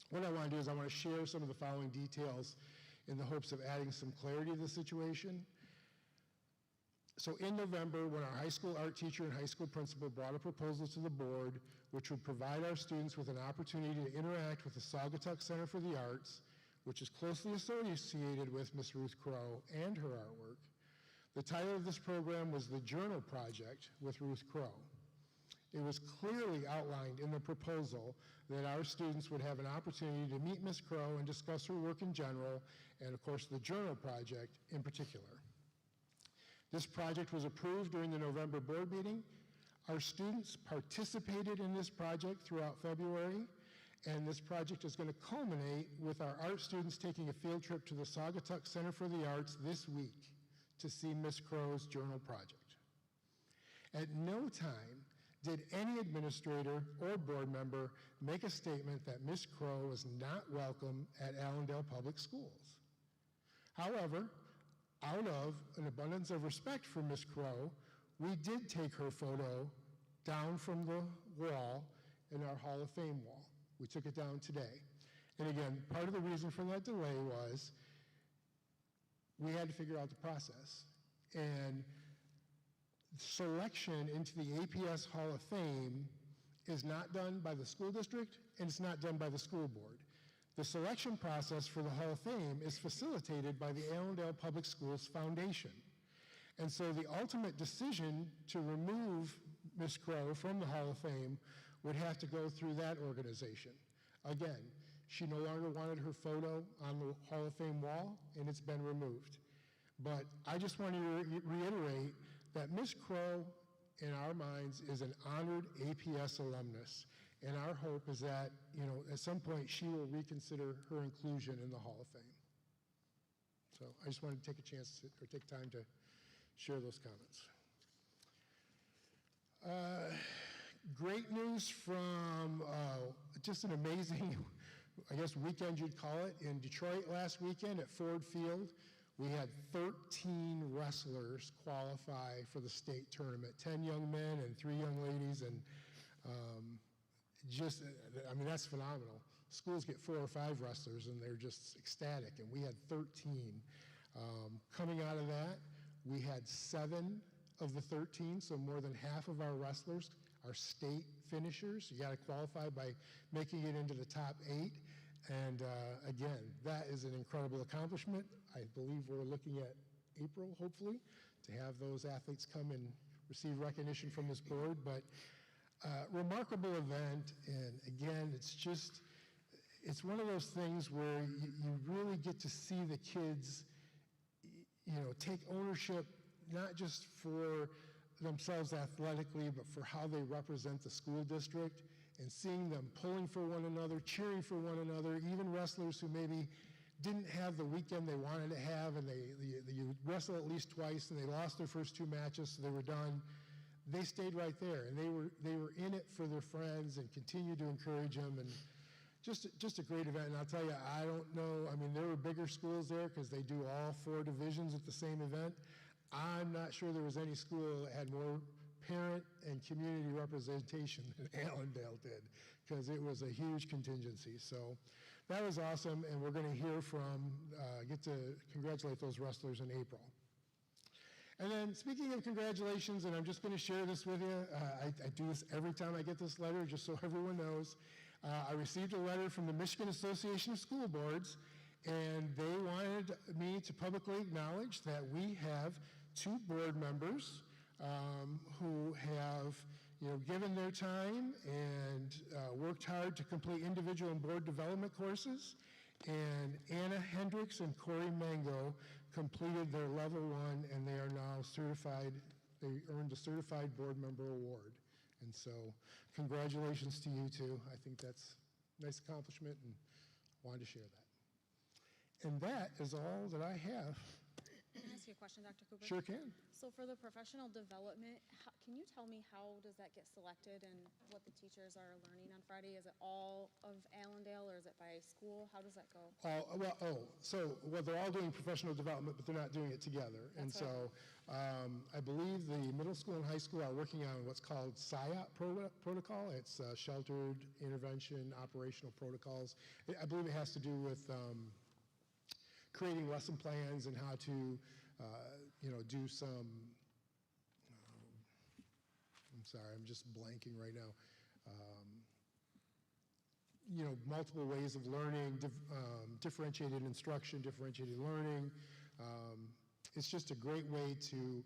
what I want to do is I want to share some of the following details in the hopes of adding some clarity to the situation. So in November, when our high school art teacher and high school principal brought a proposal to the board which would provide our students with an opportunity to interact with the Saugatuck Center for the Arts, which is closely associated with Miss Ruth Crow and her artwork, the title of this program was the Journal Project with Ruth Crow. It was clearly outlined in the proposal that our students would have an opportunity to meet Miss Crow and discuss her work in general, and of course the Journal Project in particular. This project was approved during the November board meeting. Our students participated in this project throughout February, and this project is going to culminate with our art students taking a field trip to the Saugatuck Center for the Arts this week to see Miss Crow's Journal Project. At no time did any administrator or board member make a statement that Miss Crow was not welcome at Allendale Public Schools. However, out of an abundance of respect for Miss Crow, we did take her photo down from the wall in our Hall of Fame wall. We took it down today. And again, part of the reason for that delay was we had to figure out the process. And selection into the APS Hall of Fame is not done by the school district, and it's not done by the school board. The selection process for the Hall of Fame is facilitated by the Allendale Public Schools Foundation. And so the ultimate decision to remove Miss Crow from the Hall of Fame would have to go through that organization. Again, she no longer wanted her photo on the Hall of Fame wall, and it's been removed. But I just want to reiterate that Miss Crow, in our minds, is an honored APS alumnus. And our hope is that, at some point she will reconsider her inclusion in the Hall of Fame. So I just wanted to take a chance or take time to share those comments. Great news from just an amazing, I guess, weekend you'd call it, in Detroit last weekend at Ford Field. We had 13 wrestlers qualify for the state tournament, 10 young men and 3 young ladies, and that's phenomenal. Schools get 4 or 5 wrestlers, and they're just ecstatic, and we had 13. Coming out of that, we had 7 of the 13, so more than half of our wrestlers are state finishers. You got to qualify by making it into the top 8. And again, that is an incredible accomplishment. I believe we're looking at April, hopefully, to have those athletes come and receive recognition from this board. But remarkable event, and again, it's one of those things where you really get to see the kids, take ownership, not just for themselves athletically, but for how they represent the school district, and seeing them pulling for one another, cheering for one another, even wrestlers who maybe didn't have the weekend they wanted to have, and you wrestle at least twice, and they lost their first 2 matches, so they were done. They stayed right there, and they were in it for their friends and continued to encourage them, and just a great event. And I'll tell you, I don't know, there were bigger schools there because they do all 4 divisions at the same event. I'm not sure there was any school that had more parent and community representation than Allendale did, because it was a huge contingency. So that was awesome, and we're going to hear get to congratulate those wrestlers in April. And then, speaking of congratulations, and I'm just going to share this with you, I do this every time I get this letter, just so everyone knows. I received a letter from the Michigan Association of School Boards, and they wanted me to publicly acknowledge that we have 2 board members who have given their time and worked hard to complete individual and board development courses. And Anna Hendricks and Corey Mango completed their level 1, and they are now certified. They earned a certified board member award. And so congratulations to you 2. I think that's nice accomplishment, and wanted to share that. And that is all that I have. Can I ask you a question, Dr. Cooper? Sure can. So for the professional development, can you tell me how does that get selected and what the teachers are learning on Friday? Is it all of Allendale or is it by school? How does that go? Well, they're all doing professional development, but they're not doing it together. And so I believe the middle school and high school are working on what's called SIOP protocol. It's Sheltered Intervention Operational Protocols. I believe it has to do with creating lesson plans and how to, do some, I'm sorry, I'm just blanking right now. Multiple ways of learning, differentiated instruction, differentiated learning. It's just a great way to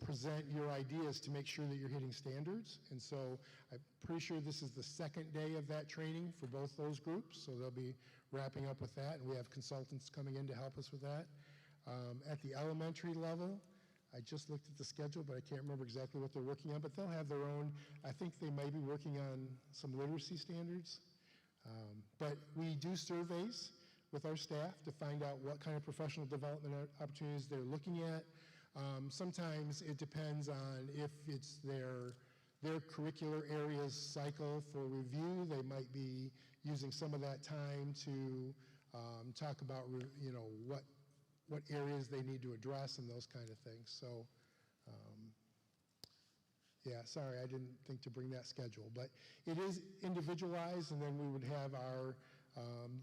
present your ideas to make sure that you're hitting standards. And so I'm pretty sure this is the second day of that training for both those groups, so they'll be wrapping up with that, and we have consultants coming in to help us with that. At the elementary level, I just looked at the schedule, but I can't remember exactly what they're working on, but they'll have their own, I think they may be working on some literacy standards. But we do surveys with our staff to find out what kind of professional development opportunities they're looking at. Sometimes it depends on if it's their curricular areas cycle for review. They might be using some of that time to talk about, what areas they need to address and those kind of things. So, sorry, I didn't think to bring that schedule, but it is individualized, and then we would have our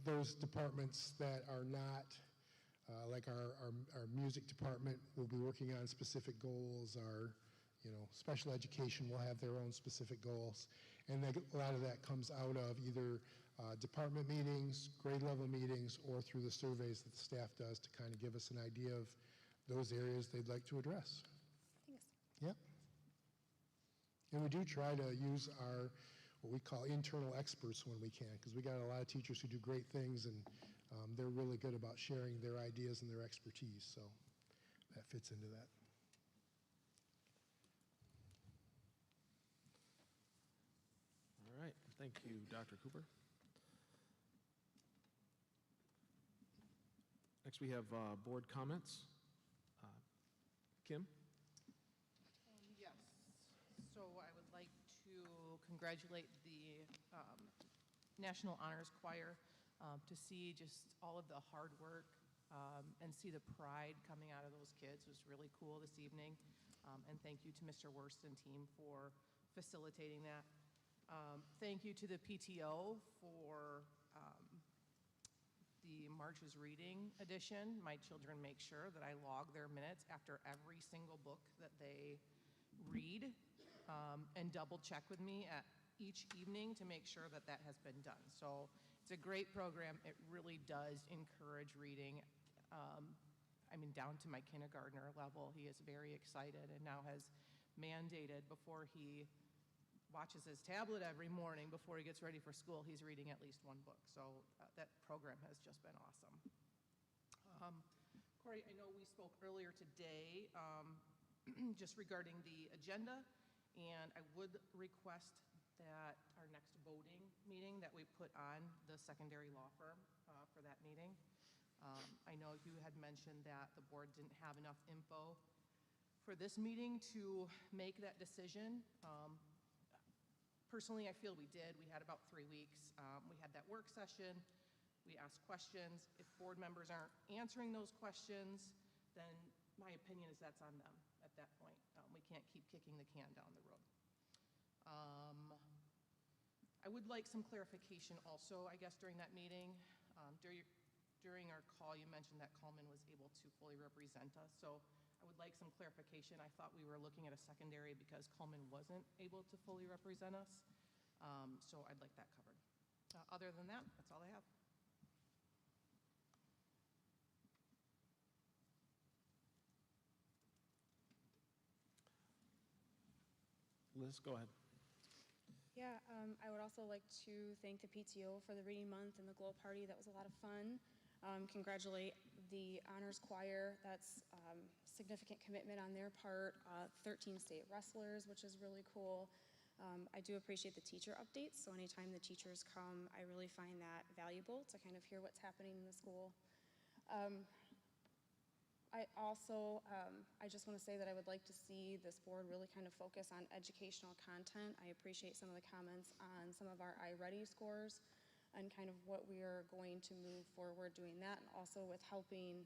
those departments that are not like our music department will be working on specific goals. Our special education will have their own specific goals, and a lot of that comes out of either department meetings, grade level meetings, or through the surveys that the staff does to kind of give us an idea of those areas they'd like to address. Thanks. Yep. And we do try to use our, what we call internal experts when we can, because we got a lot of teachers who do great things, and they're really good about sharing their ideas and their expertise, so that fits into that. All right, thank you, Dr. Cooper. Next, we have board comments. Kim? Yes. So I would like to congratulate the National Honors Choir to see just all of the hard work and see the pride coming out of those kids was really cool this evening. And thank you to Mr. Wurst and team for facilitating that. Thank you to the PTO for the March's Reading edition. My children make sure that I log their minutes after every single book that they read and double check with me at each evening to make sure that that has been done. So it's a great program. It really does encourage reading. Down to my kindergartner level, he is very excited and now has mandated before he watches his tablet every morning before he gets ready for school, he's reading at least one book. So that program has just been awesome. Corey, I know we spoke earlier today just regarding the agenda, and I would request that our next voting meeting that we put on the secondary law firm for that meeting. I know you had mentioned that the board didn't have enough info for this meeting to make that decision. Personally, I feel we did. We had about 3 weeks. We had that work session. We asked questions. If board members aren't answering those questions, then my opinion is that's on them at that point. We can't keep kicking the can down the road. I would like some clarification also, I guess, during that meeting. During our call, you mentioned that Coleman was able to fully represent us. So I would like some clarification. I thought we were looking at a secondary because Coleman wasn't able to fully represent us. So I'd like that covered. Other than that, that's all I have. Liz, go ahead. Yeah, I would also like to thank the PTO for the Reading Month and the Glow Party. That was a lot of fun. Congratulate the Honors Choir. That's significant commitment on their part. 13 state wrestlers, which is really cool. I do appreciate the teacher updates, so anytime the teachers come, I really find that valuable to kind of hear what's happening in the school. I just want to say that I would like to see this board really kind of focus on educational content. I appreciate some of the comments on some of our iReady scores and kind of what we are going to move forward doing that, and also with helping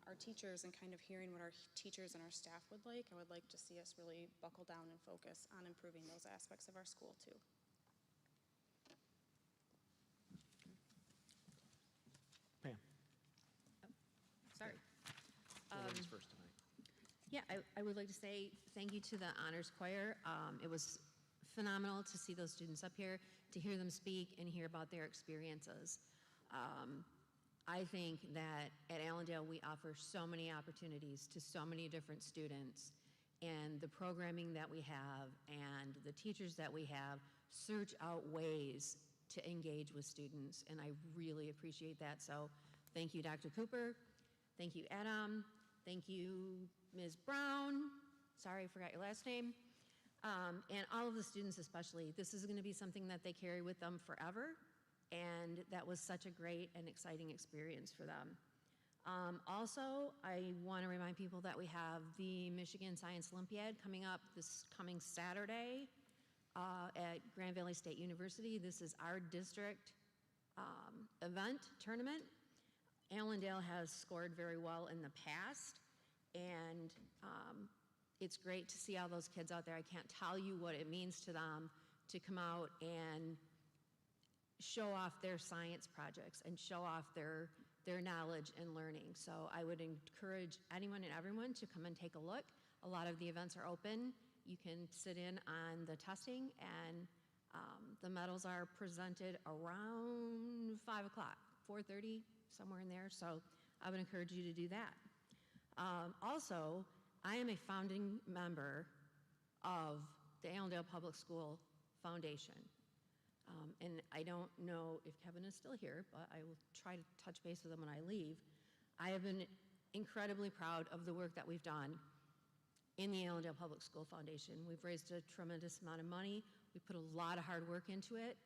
our teachers and kind of hearing what our teachers and our staff would like. I would like to see us really buckle down and focus on improving those aspects of our school too. Pam. Sorry. Ladies first tonight. Yeah, I would like to say thank you to the Honors Choir. It was phenomenal to see those students up here, to hear them speak and hear about their experiences. I think that at Allendale we offer so many opportunities to so many different students, and the programming that we have and the teachers that we have search out ways to engage with students, and I really appreciate that. So thank you, Dr. Cooper. Thank you, Adam. Thank you, Ms. Brown. Sorry, I forgot your last name. And all of the students especially. This is going to be something that they carry with them forever, and that was such a great and exciting experience for them. Also, I want to remind people that we have the Michigan Science Olympiad coming up this coming Saturday at Grand Valley State University. This is our district tournament. Allendale has scored very well in the past, and it's great to see all those kids out there. I can't tell you what it means to them to come out and show off their science projects and show off their knowledge and learning. So I would encourage anyone and everyone to come and take a look. A lot of the events are open. You can sit in on the testing, and the medals are presented around 5 o'clock, 4:30, somewhere in there. So I would encourage you to do that. Also, I am a founding member of the Allendale Public School Foundation. And I don't know if Kevin is still here, but I will try to touch base with him when I leave. I have been incredibly proud of the work that we've done in the Allendale Public School Foundation. We've raised a tremendous amount of money. We put a lot of hard work into it.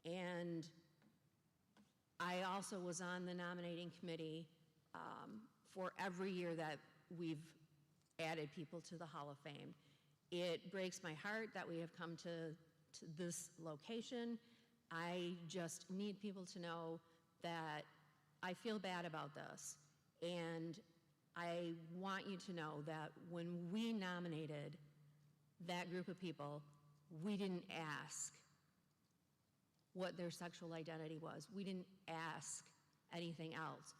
And I also was on the nominating committee for every year that we've added people to the Hall of Fame. It breaks my heart that we have come to this location. I just need people to know that I feel bad about this, and I want you to know that when we nominated that group of people, we didn't ask what their sexual identity was. We didn't ask anything else.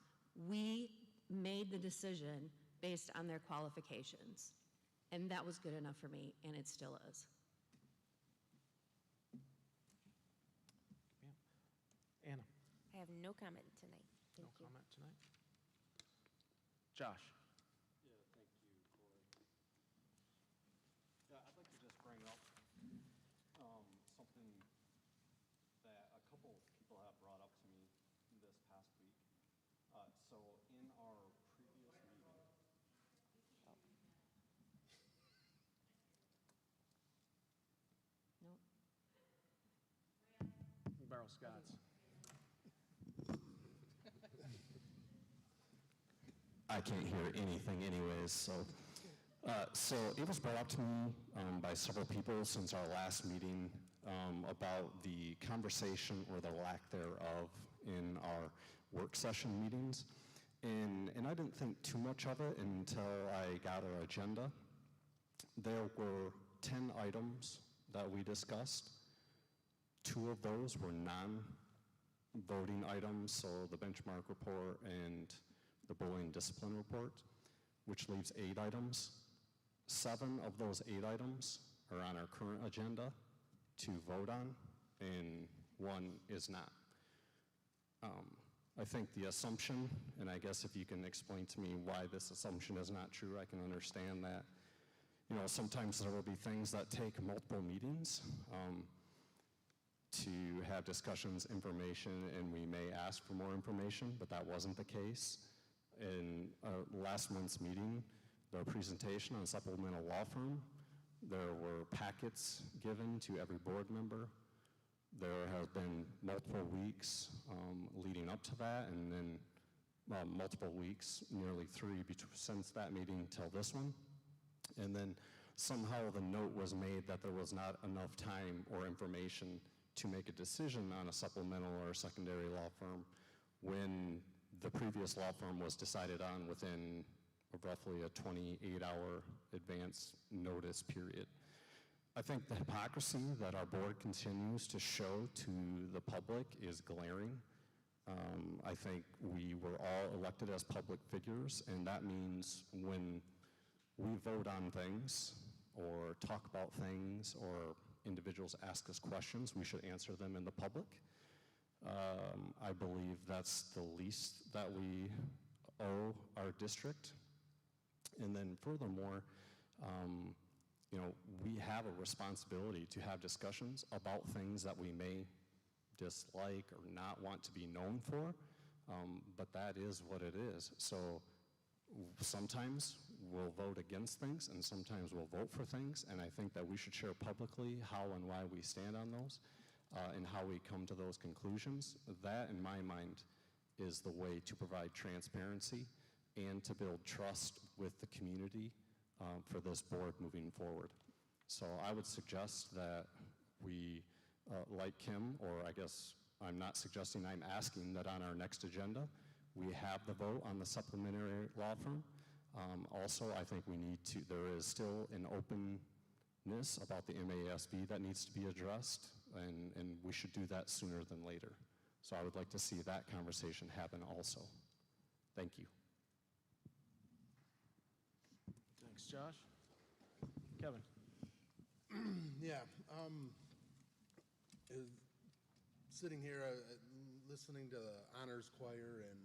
We made the decision based on their qualifications, and that was good enough for me, and it still is. Anna. I have no comment tonight. Thank you. No comment tonight. Josh. Yeah, thank you, Corey. Yeah, I'd like to just bring up something that a couple of people have brought up to me this past week. So in our previous meeting, Nope. Barrel Scott's. I can't hear anything anyways, so it was brought up to me by several people since our last meeting about the conversation or the lack thereof in our work session meetings. And I didn't think too much of it until I got our agenda. There were 10 items that we discussed. 2 of those were non-voting items, so the benchmark report and the bullying discipline report, which leaves 8 items. 7 of those 8 items are on our current agenda to vote on, and 1 is not. I think the assumption, and I guess if you can explain to me why this assumption is not true, I can understand that. You know, sometimes there will be things that take multiple meetings to have discussions, information, and we may ask for more information, but that wasn't the case. In last month's meeting, the presentation on supplemental law firm There were packets given to every board member. There have been multiple weeks leading up to that, and then multiple weeks, nearly 3 since that meeting till this one. And then somehow the note was made that there was not enough time or information to make a decision on a supplemental or a secondary law firm when the previous law firm was decided on within roughly a 28-hour advance notice period. I think the hypocrisy that our board continues to show to the public is glaring. I think we were all elected as public figures, and that means when we vote on things or talk about things or individuals ask us questions, we should answer them in the public. I believe that's the least that we owe our district. And then furthermore, you know, we have a responsibility to have discussions about things that we may dislike or not want to be known for, but that is what it is. So sometimes we'll vote against things and sometimes we'll vote for things, and I think that we should share publicly how and why we stand on those and how we come to those conclusions. That, in my mind, is the way to provide transparency and to build trust with the community for this board moving forward. So I would suggest that we, like Kim, or I guess I'm not suggesting, I'm asking that on our next agenda, we have the vote on the supplementary law firm. Also, I think we need to, there is still an openness about the MASB that needs to be addressed, and we should do that sooner than later. So I would like to see that conversation happen also. Thank you. Thanks, Josh. Kevin. Yeah, sitting here listening to the honors choir and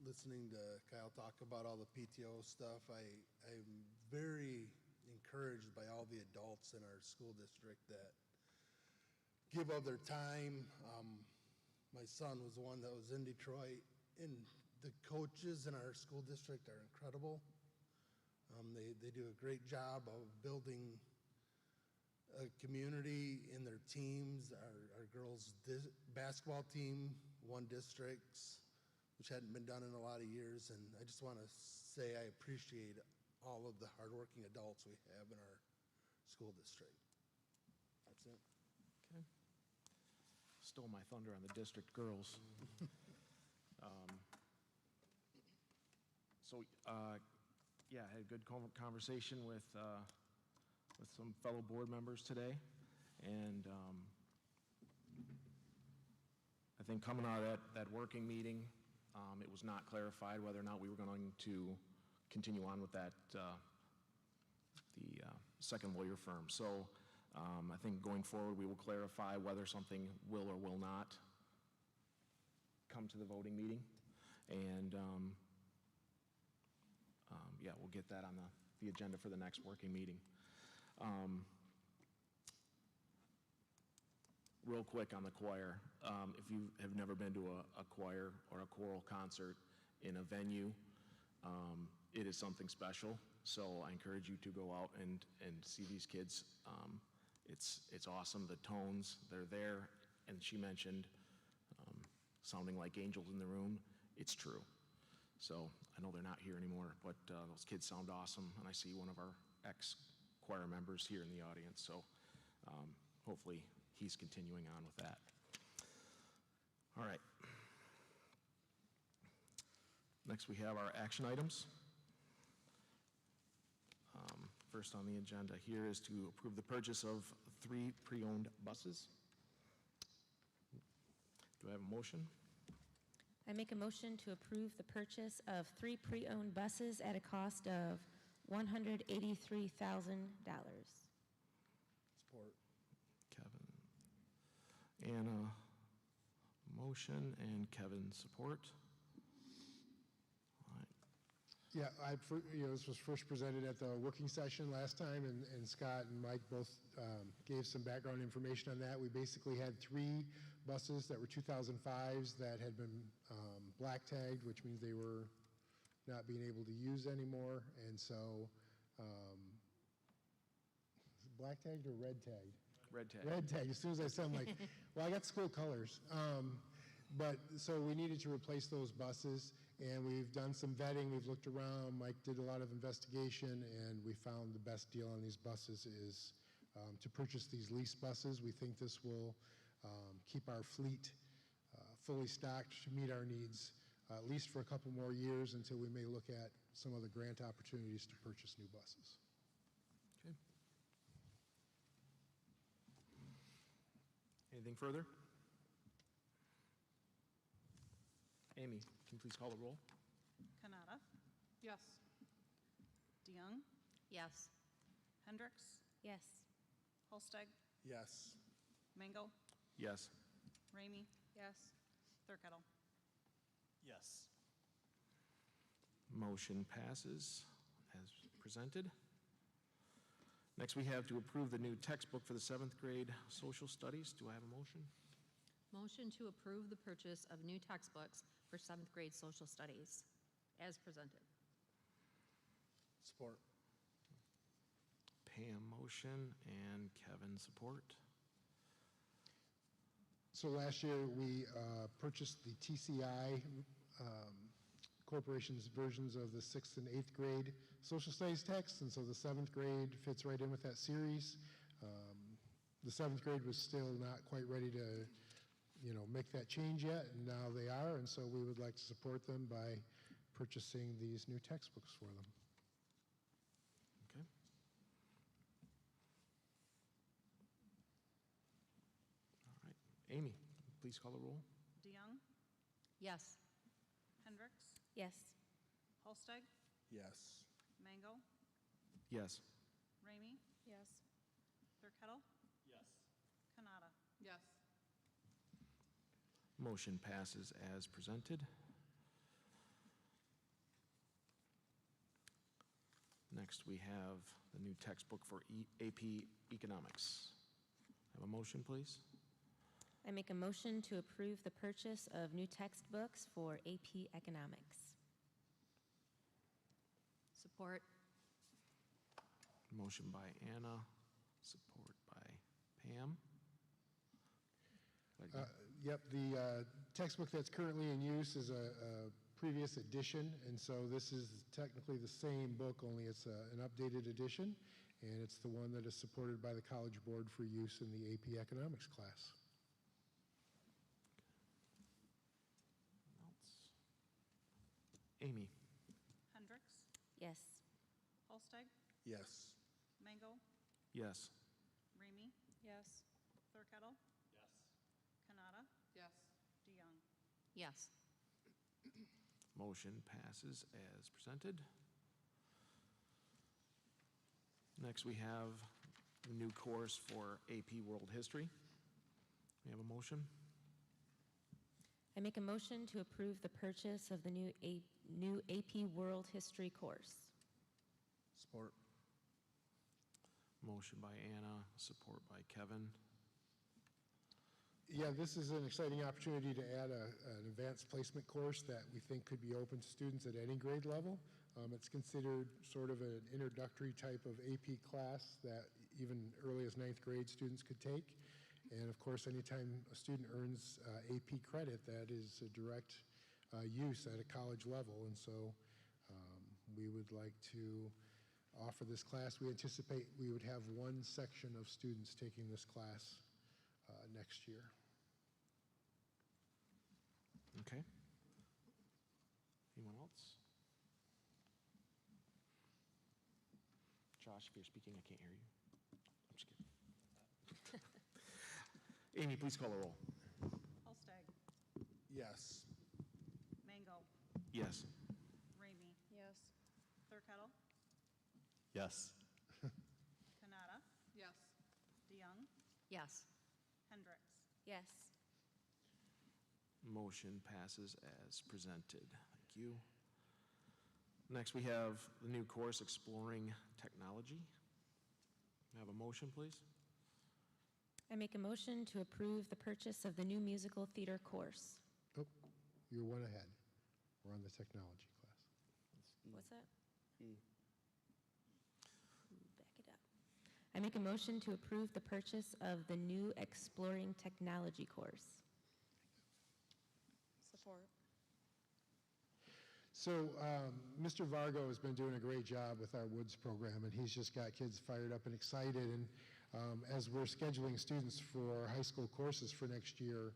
listening to Kyle talk about all the PTO stuff, I'm very encouraged by all the adults in our school district that give of their time. My son was the one that was in Detroit, and the coaches in our school district are incredible. They do a great job of building a community in their teams. Our girls' basketball team won districts, which hadn't been done in a lot of years, and I just want to say I appreciate all of the hardworking adults we have in our school district. That's it. Okay. Stole my thunder on the district girls. Yeah, I had a good conversation with some fellow board members today, and I think coming out of that working meeting, it was not clarified whether or not we were going to continue on with that the second lawyer firm. So I think going forward we will clarify whether something will or will not come to the voting meeting, and yeah, we'll get that on the agenda for the next working meeting. Real quick on the choir, if you have never been to a choir or a choral concert in a venue, it is something special. So I encourage you to go out and see these kids. It's awesome. The tones, they're there. And she mentioned sounding like angels in the room. It's true. So I know they're not here anymore, but those kids sound awesome. And I see one of our ex-choir members here in the audience. So hopefully he's continuing on with that. All right. Next we have our action items. First on the agenda here is to approve the purchase of 3 pre-owned buses. Do I have a motion? I make a motion to approve the purchase of 3 pre-owned buses at a cost of $183,000. Support. Kevin. Anna, motion, and Kevin, support. Yeah, this was first presented at the working session last time, and Scott and Mike both gave some background information on that. We basically had 3 buses that were 2005s that had been black tagged, which means they were not being able to use anymore, and so black tagged or red tagged? Red tag. Red tag. As soon as I said, I'm like, well, I got school colors. But so we needed to replace those buses, and we've done some vetting. We've looked around. Mike did a lot of investigation, and we found the best deal on these buses is to purchase these lease buses. We think this will keep our fleet fully stocked to meet our needs, at least for a couple more years until we may look at some of the grant opportunities to purchase new buses. Okay. Anything further? Amy, can you please call the roll? Kanata, Yes. DeYoung, Yes. Hendricks, Yes. Holsteg, Yes. Mango, Yes. Ramey, Yes. Thurkettle. Yes. Motion passes as presented. Next, we have to approve the new textbook for the 7th grade social studies. Do I have a motion? Motion to approve the purchase of new textbooks for 7th grade social studies as presented. Support. Pam motion and Kevin support. So last year, we purchased the TCI Corporation's versions of the 6th and 8th grade social studies texts, and so the 7th grade fits right in with that series. The 7th grade was still not quite ready to, make that change yet, and now they are, and so we would like to support them by purchasing these new textbooks for them. Okay. All right. Amy, please call the roll. DeYoung, Yes. Hendricks, Yes. Holsteg, Yes. Mango, Yes. Ramey, Yes. Thurkettle, Yes. Kanata. Yes. Motion passes as presented. Next, we have the new textbook for AP Economics. Have a motion, please? I make a motion to approve the purchase of new textbooks for AP Economics. Support. Motion by Anna, support by Pam. Yep, the textbook that's currently in use is a previous edition, and so this is technically the same book, only it's an updated edition, and it's the one that is supported by the College Board for use in the AP Economics class. Amy? Hendricks, Yes. Holsteg, Yes. Mango, Yes. Ramey, Yes. Thurkettle, Yes. Kanata, Yes. DeYoung. Yes. Motion passes as presented. Next, we have the new course for AP World History. We have a motion? I make a motion to approve the purchase of the new AP World History course. Support. Motion by Anna, support by Kevin. Yeah, this is an exciting opportunity to add an advanced placement course that we think could be open to students at any grade level. It's considered sort of an introductory type of AP class that even early as 9th grade students could take. And of course, anytime a student earns AP credit, that is a direct use at a college level. And so we would like to offer this class. We anticipate we would have one section of students taking this class next year. Okay. Anyone else? Josh, if you're speaking, I can't hear you. I'm just kidding. Amy, please call the roll. Holsteg, Yes. Mango, Yes. Ramey, Yes. Thurkettle, Yes. Kanata, Yes. DeYoung, Yes. Hendricks. Yes. Motion passes as presented. Thank you. Next, we have the new course, Exploring Technology. Have a motion, please? I make a motion to approve the purchase of the new musical theater course. Oh, you're one ahead. We're on the technology class. What's that? E. Back it up. I make a motion to approve the purchase of the new Exploring Technology course. Support. So Mr. Vargo has been doing a great job with our Woods program, and he's just got kids fired up and excited. And as we're scheduling students for high school courses for next year,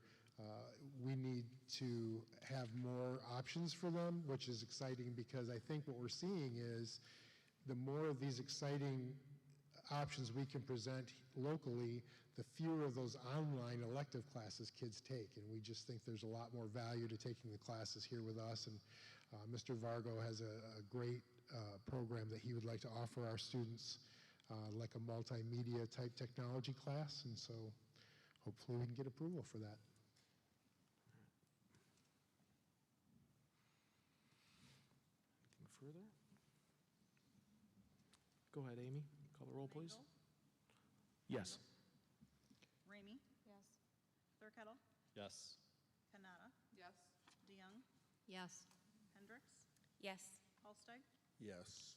we need to have more options for them, which is exciting because I think what we're seeing is the more of these exciting options we can present locally, the fewer of those online elective classes kids take. And we just think there's a lot more value to taking the classes here with us. And Mr. Vargo has a great program that he would like to offer our students, like a multimedia type technology class. And so hopefully we can get approval for that. Anything further? Go ahead, Amy. Call the roll, please. Mangle? Yes. Ramey? Yes. Thurkettle? Yes. Kanata? Yes. DeYoung? Yes. Hendricks? Yes. Holsteig? Yes.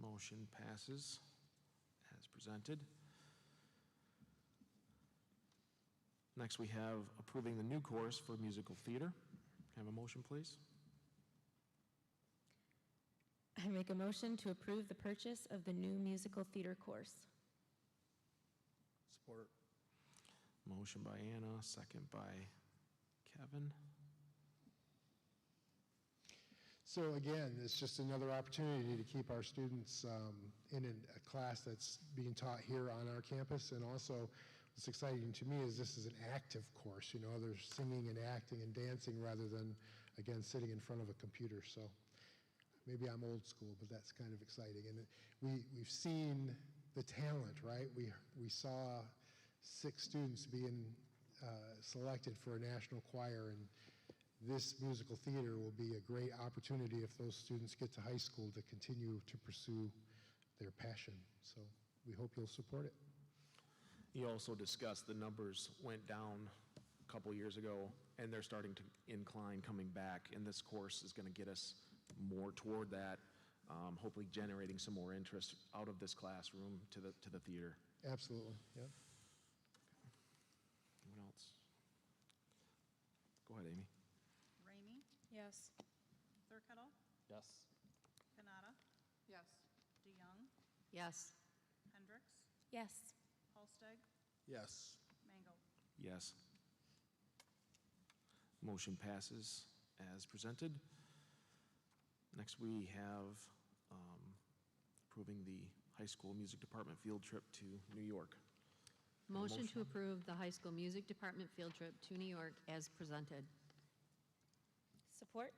Motion passes as presented. Next, we have approving the new course for musical theater. Can I have a motion, please? I make a motion to approve the purchase of the new musical theater course. Support. Motion by Anna, second by Kevin. So again, it's just another opportunity to keep our students in a class that's being taught here on our campus. And also, what's exciting to me is this is an active course. You know, they're singing and acting and dancing rather than, again, sitting in front of a computer. So maybe I'm old school, but that's kind of exciting. And we've seen the talent, right? We saw 6 students being selected for a national choir, and this musical theater will be a great opportunity if those students get to high school to continue to pursue their passion. So we hope you'll support it. You also discussed the numbers went down a couple years ago, and they're starting to incline coming back, and this course is going to get us more toward that, hopefully generating some more interest out of this classroom to the theater. Absolutely, yeah. What else? Go ahead, Amy. Ramey? Yes. Thurkettle? Yes. Kanata? Yes. DeYoung? Yes. Hendricks? Yes. Holsteig? Yes. Mangle? Yes. Motion passes as presented. Next, we have approving the high school music department field trip to New York. Motion to approve the high school music department field trip to New York as presented. Support?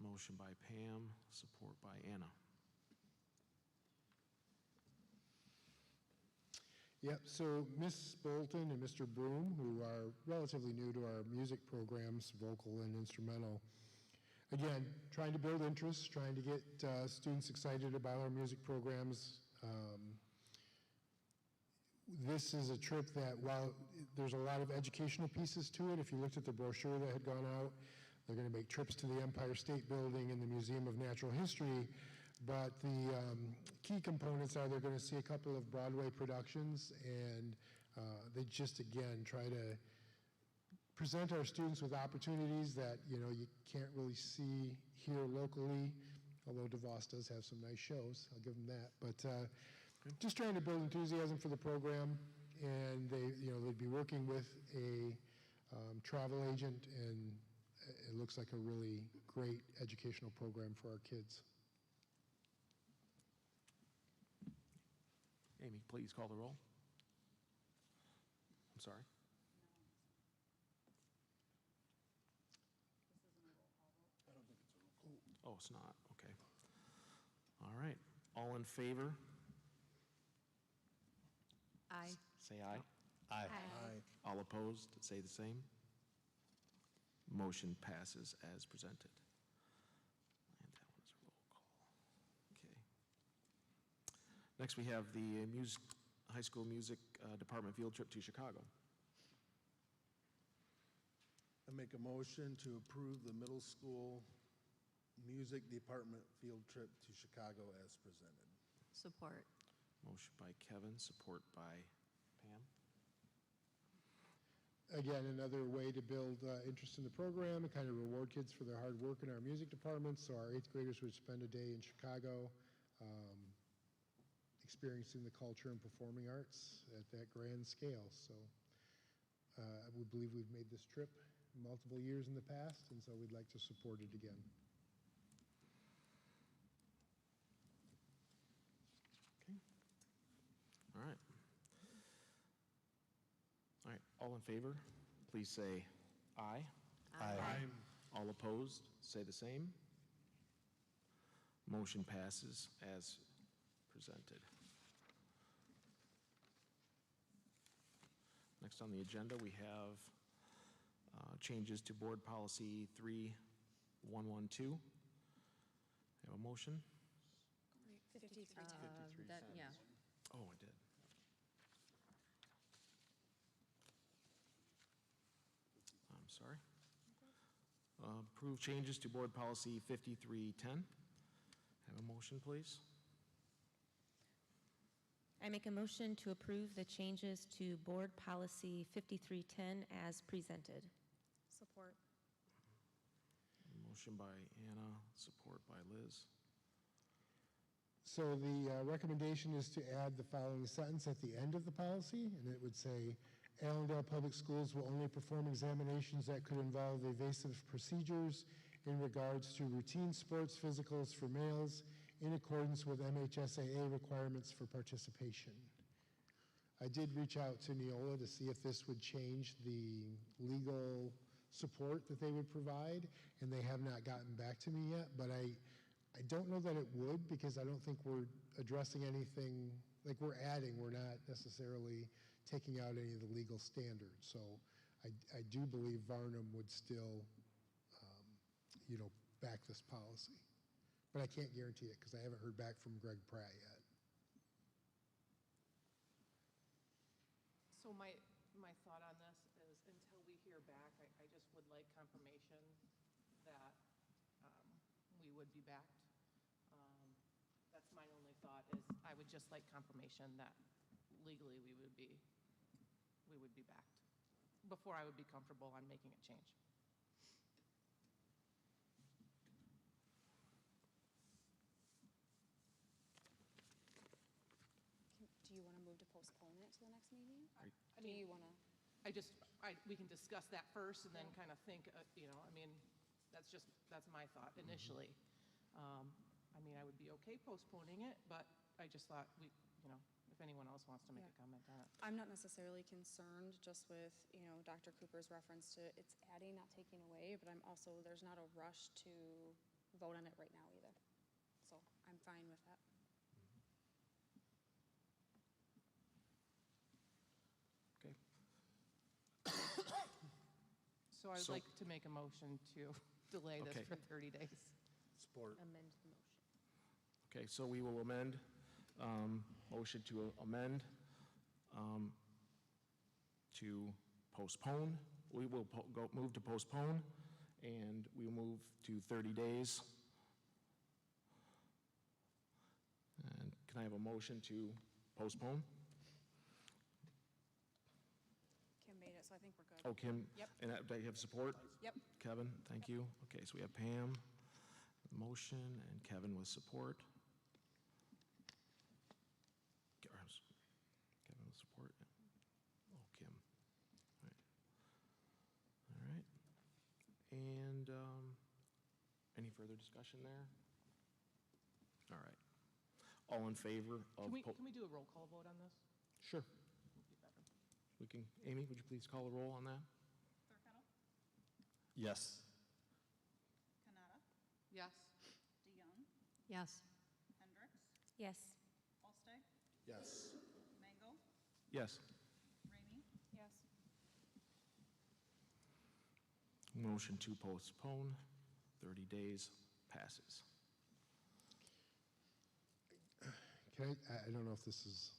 Motion by Pam, support by Anna. Yep, so Ms. Bolton and Mr. Broom, who are relatively new to our music programs, vocal and instrumental, again, trying to build interest, trying to get students excited about our music programs. This is a trip that, while there's a lot of educational pieces to it, if you looked at the brochure that had gone out, they're going to make trips to the Empire State Building and the Museum of Natural History, but the key components are they're going to see a couple of Broadway productions, and they just, again, try to present our students with opportunities that, you know, you can't really see here locally, although DeVos does have some nice shows, I'll give them that. But just trying to build enthusiasm for the program, and they'd be working with a travel agent, and it looks like a really great educational program for our kids. Amy, please call the roll. I'm sorry. Oh, it's not, okay. All right, all in favor? Aye. Say aye. Aye. Aye. All opposed, say the same. Motion passes as presented. And that one is a roll call. Okay. Next, we have the high school music department field trip to Chicago. I make a motion to approve the middle school music department field trip to Chicago as presented. Support. Motion by Kevin, support by Pam. Again, another way to build interest in the program and kind of reward kids for their hard work in our music department. So our 8th graders would spend a day in Chicago experiencing the culture and performing arts at that grand scale. So I would believe we've made this trip multiple years in the past, and so we'd like to support it again. Okay. All right. All right, all in favor, please say aye. Aye. All opposed, say the same. Motion passes as presented. Next on the agenda, we have changes to Board Policy 3112. Have a motion? 5310. Yeah. Oh, I did. I'm sorry. Approve changes to Board Policy 5310. Have a motion, please? I make a motion to approve the changes to Board Policy 5310 as presented. Support. Motion by Anna, support by Liz. So the recommendation is to add the following sentence at the end of the policy, and it would say, Allendale Public Schools will only perform examinations that could involve evasive procedures in regards to routine sports physicals for males in accordance with MHSAA requirements for participation. I did reach out to Neola to see if this would change the legal support that they would provide, and they have not gotten back to me yet, but I don't know that it would, because I don't think we're addressing anything, like we're not necessarily taking out any of the legal standards. So I do believe Varnum would still, back this policy. But I can't guarantee it, because I haven't heard back from Greg Pratt yet. So my thought on this is, until we hear back, I just would like confirmation that we would be backed. That's my only thought, is I would just like confirmation that legally we would be backed before I would be comfortable on making a change. Do you want to move to postpone it to the next meeting? I mean, Do you want to? We can discuss that first and then kind of think, that's my thought initially. I would be okay postponing it, but I just thought if anyone else wants to make a comment on it. I'm not necessarily concerned just with, Dr. Cooper's reference to it's adding, not taking away, but there's not a rush to vote on it right now either. So I'm fine with that. Okay. So I'd like to make a motion to delay this for 30 days. Support. Amend the motion. Okay, so we will amend, motion to amend to postpone. We will move to postpone, and we move to 30 days. And can I have a motion to postpone? Kim made it, so I think we're good. Oh, Kim? Yep. And do you have support? Yep. Kevin, thank you. Okay, so we have Pam, motion, and Kevin with support. Kevin with support. Oh, Kim. All right. And any further discussion there? All right. All in favor of... Can we do a roll call vote on this? Sure. We can. Amy, would you please call a roll on that? Thurkettle? Yes. Kanata? Yes. DeYoung? Yes. Hendricks? Yes. Olsteg? Yes. Mango? Yes. Ramey? Yes. Motion to postpone, 30 days passes. I don't know if this is,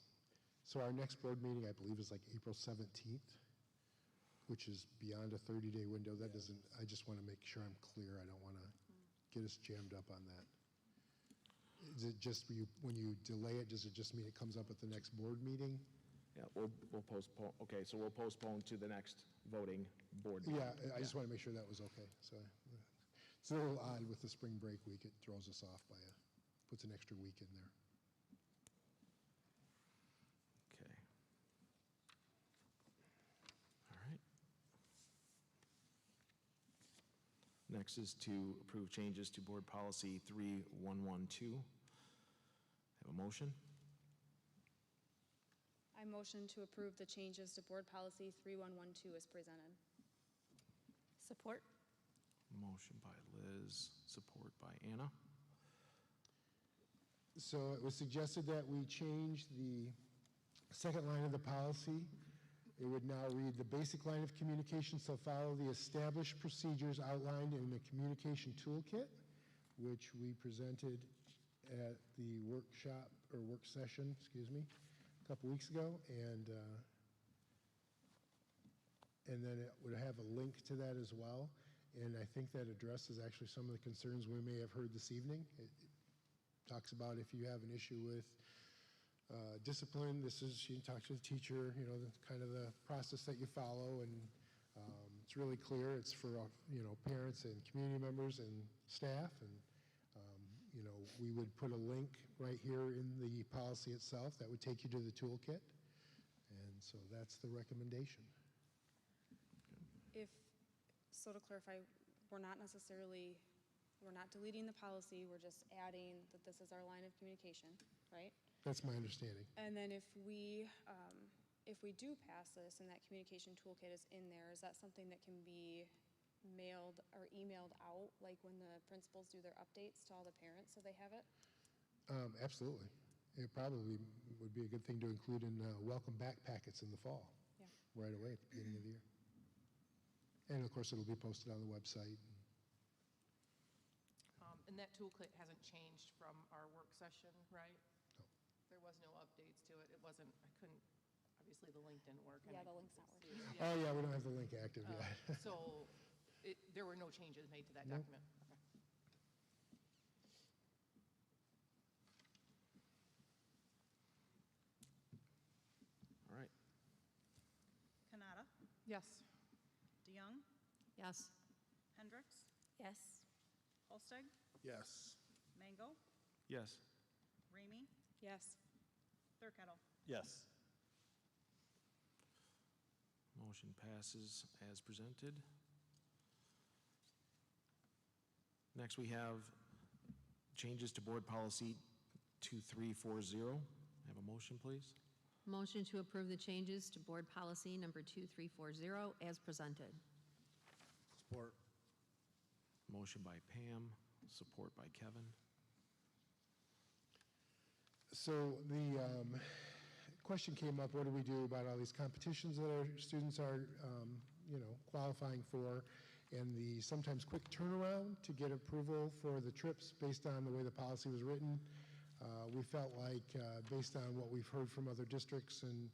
so our next board meeting, I believe, is like April 17th, which is beyond a 30-day window. That doesn't, I just want to make sure I'm clear. I don't want to get us jammed up on that. Is it just when you delay it, does it just mean it comes up at the next board meeting? Yeah, we'll postpone, okay, so we'll postpone to the next voting board meeting. Yeah, I just want to make sure that was okay. So it's a little odd with the spring break week. It throws us off by puts an extra week in there. Okay. All right. Next is to approve changes to Board Policy 3112. Have a motion? I motion to approve the changes to Board Policy 3112 as presented. Support. Motion by Liz, support by Anna. So it was suggested that we change the second line of the policy. It would now read, "The basic line of communication shall follow the established procedures outlined in the communication toolkit," which we presented at the workshop, or work session, excuse me, a couple weeks ago. And then it would have a link to that as well. And I think that addresses actually some of the concerns we may have heard this evening. It talks about if you have an issue with discipline, you talk to the teacher, kind of the process that you follow, and it's really clear. It's for, parents and community members and staff, and, we would put a link right here in the policy itself that would take you to the toolkit, and so that's the recommendation. So to clarify, we're not deleting the policy, we're just adding that this is our line of communication, right? That's my understanding. And then if we do pass this and that communication toolkit is in there, is that something that can be mailed or emailed out, like when the principals do their updates to all the parents so they have it? Absolutely. It probably would be a good thing to include in welcome back packets in the fall, right away at the beginning of the year. And of course, it'll be posted on the website. And that toolkit hasn't changed from our work session, right? No. There was no updates to it. Obviously the link didn't work. Yeah, the link's not working. Oh, yeah, we don't have the link active yet. So there were no changes made to that Nope. document? Okay. All right. Kanata, Yes. DeYoung, Yes. Hendricks, Yes. Holsteg, Yes. Mango, Yes. Ramey, Yes. Thurkettle. Yes. Motion passes as presented. Next, we have changes to Board Policy 2340. Have a motion, please? Motion to approve the changes to Board Policy number 2340 as presented. Support. Motion by Pam, support by Kevin. So the question came up, what do we do about all these competitions that our students are, qualifying for, and the sometimes quick turnaround to get approval for the trips based on the way the policy was written. We felt like, based on what we've heard from other districts and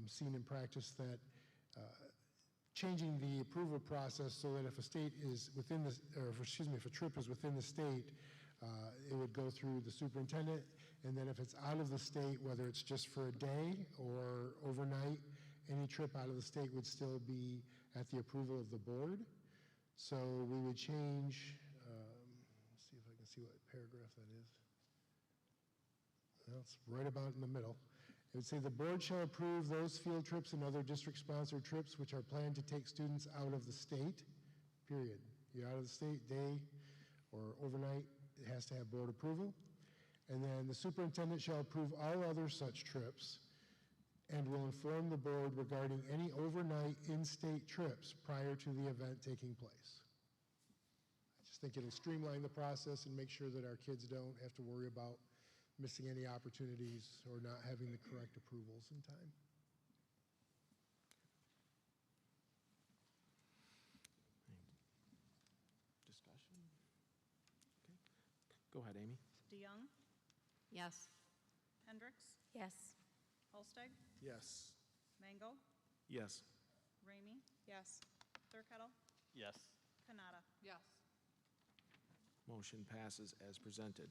seen in practice, that changing the approval process so that if a state is within the, if a trip is within the state, it would go through the superintendent, and then if it's out of the state, whether it's just for a day or overnight, any trip out of the state would still be at the approval of the board. So we would change, let's see if I can see what paragraph that is. Well, it's right about in the middle. It would say the board shall approve those field trips and other district-sponsored trips which are planned to take students out of the state, period. You're out of the state, day or overnight, it has to have board approval. And then the superintendent shall approve all other such trips and will inform the board regarding any overnight in-state trips prior to the event taking place. I just think it'll streamline the process and make sure that our kids don't have to worry about missing any opportunities or not having the correct approvals in time. Discussion? Okay. Go ahead, Amy. DeYoung, Yes. Hendricks, Yes. Holsteg, Yes. Mango, Yes. Ramey, Yes. Thurkettle, Yes. Kanata. Yes. Motion passes as presented.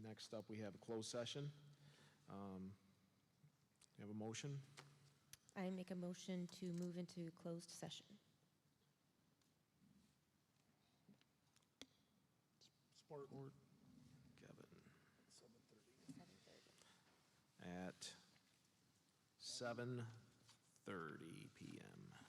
Next up, we have a closed session. You have a motion? I make a motion to move into closed session. Support. Kevin. 7:30. At 7:30 PM.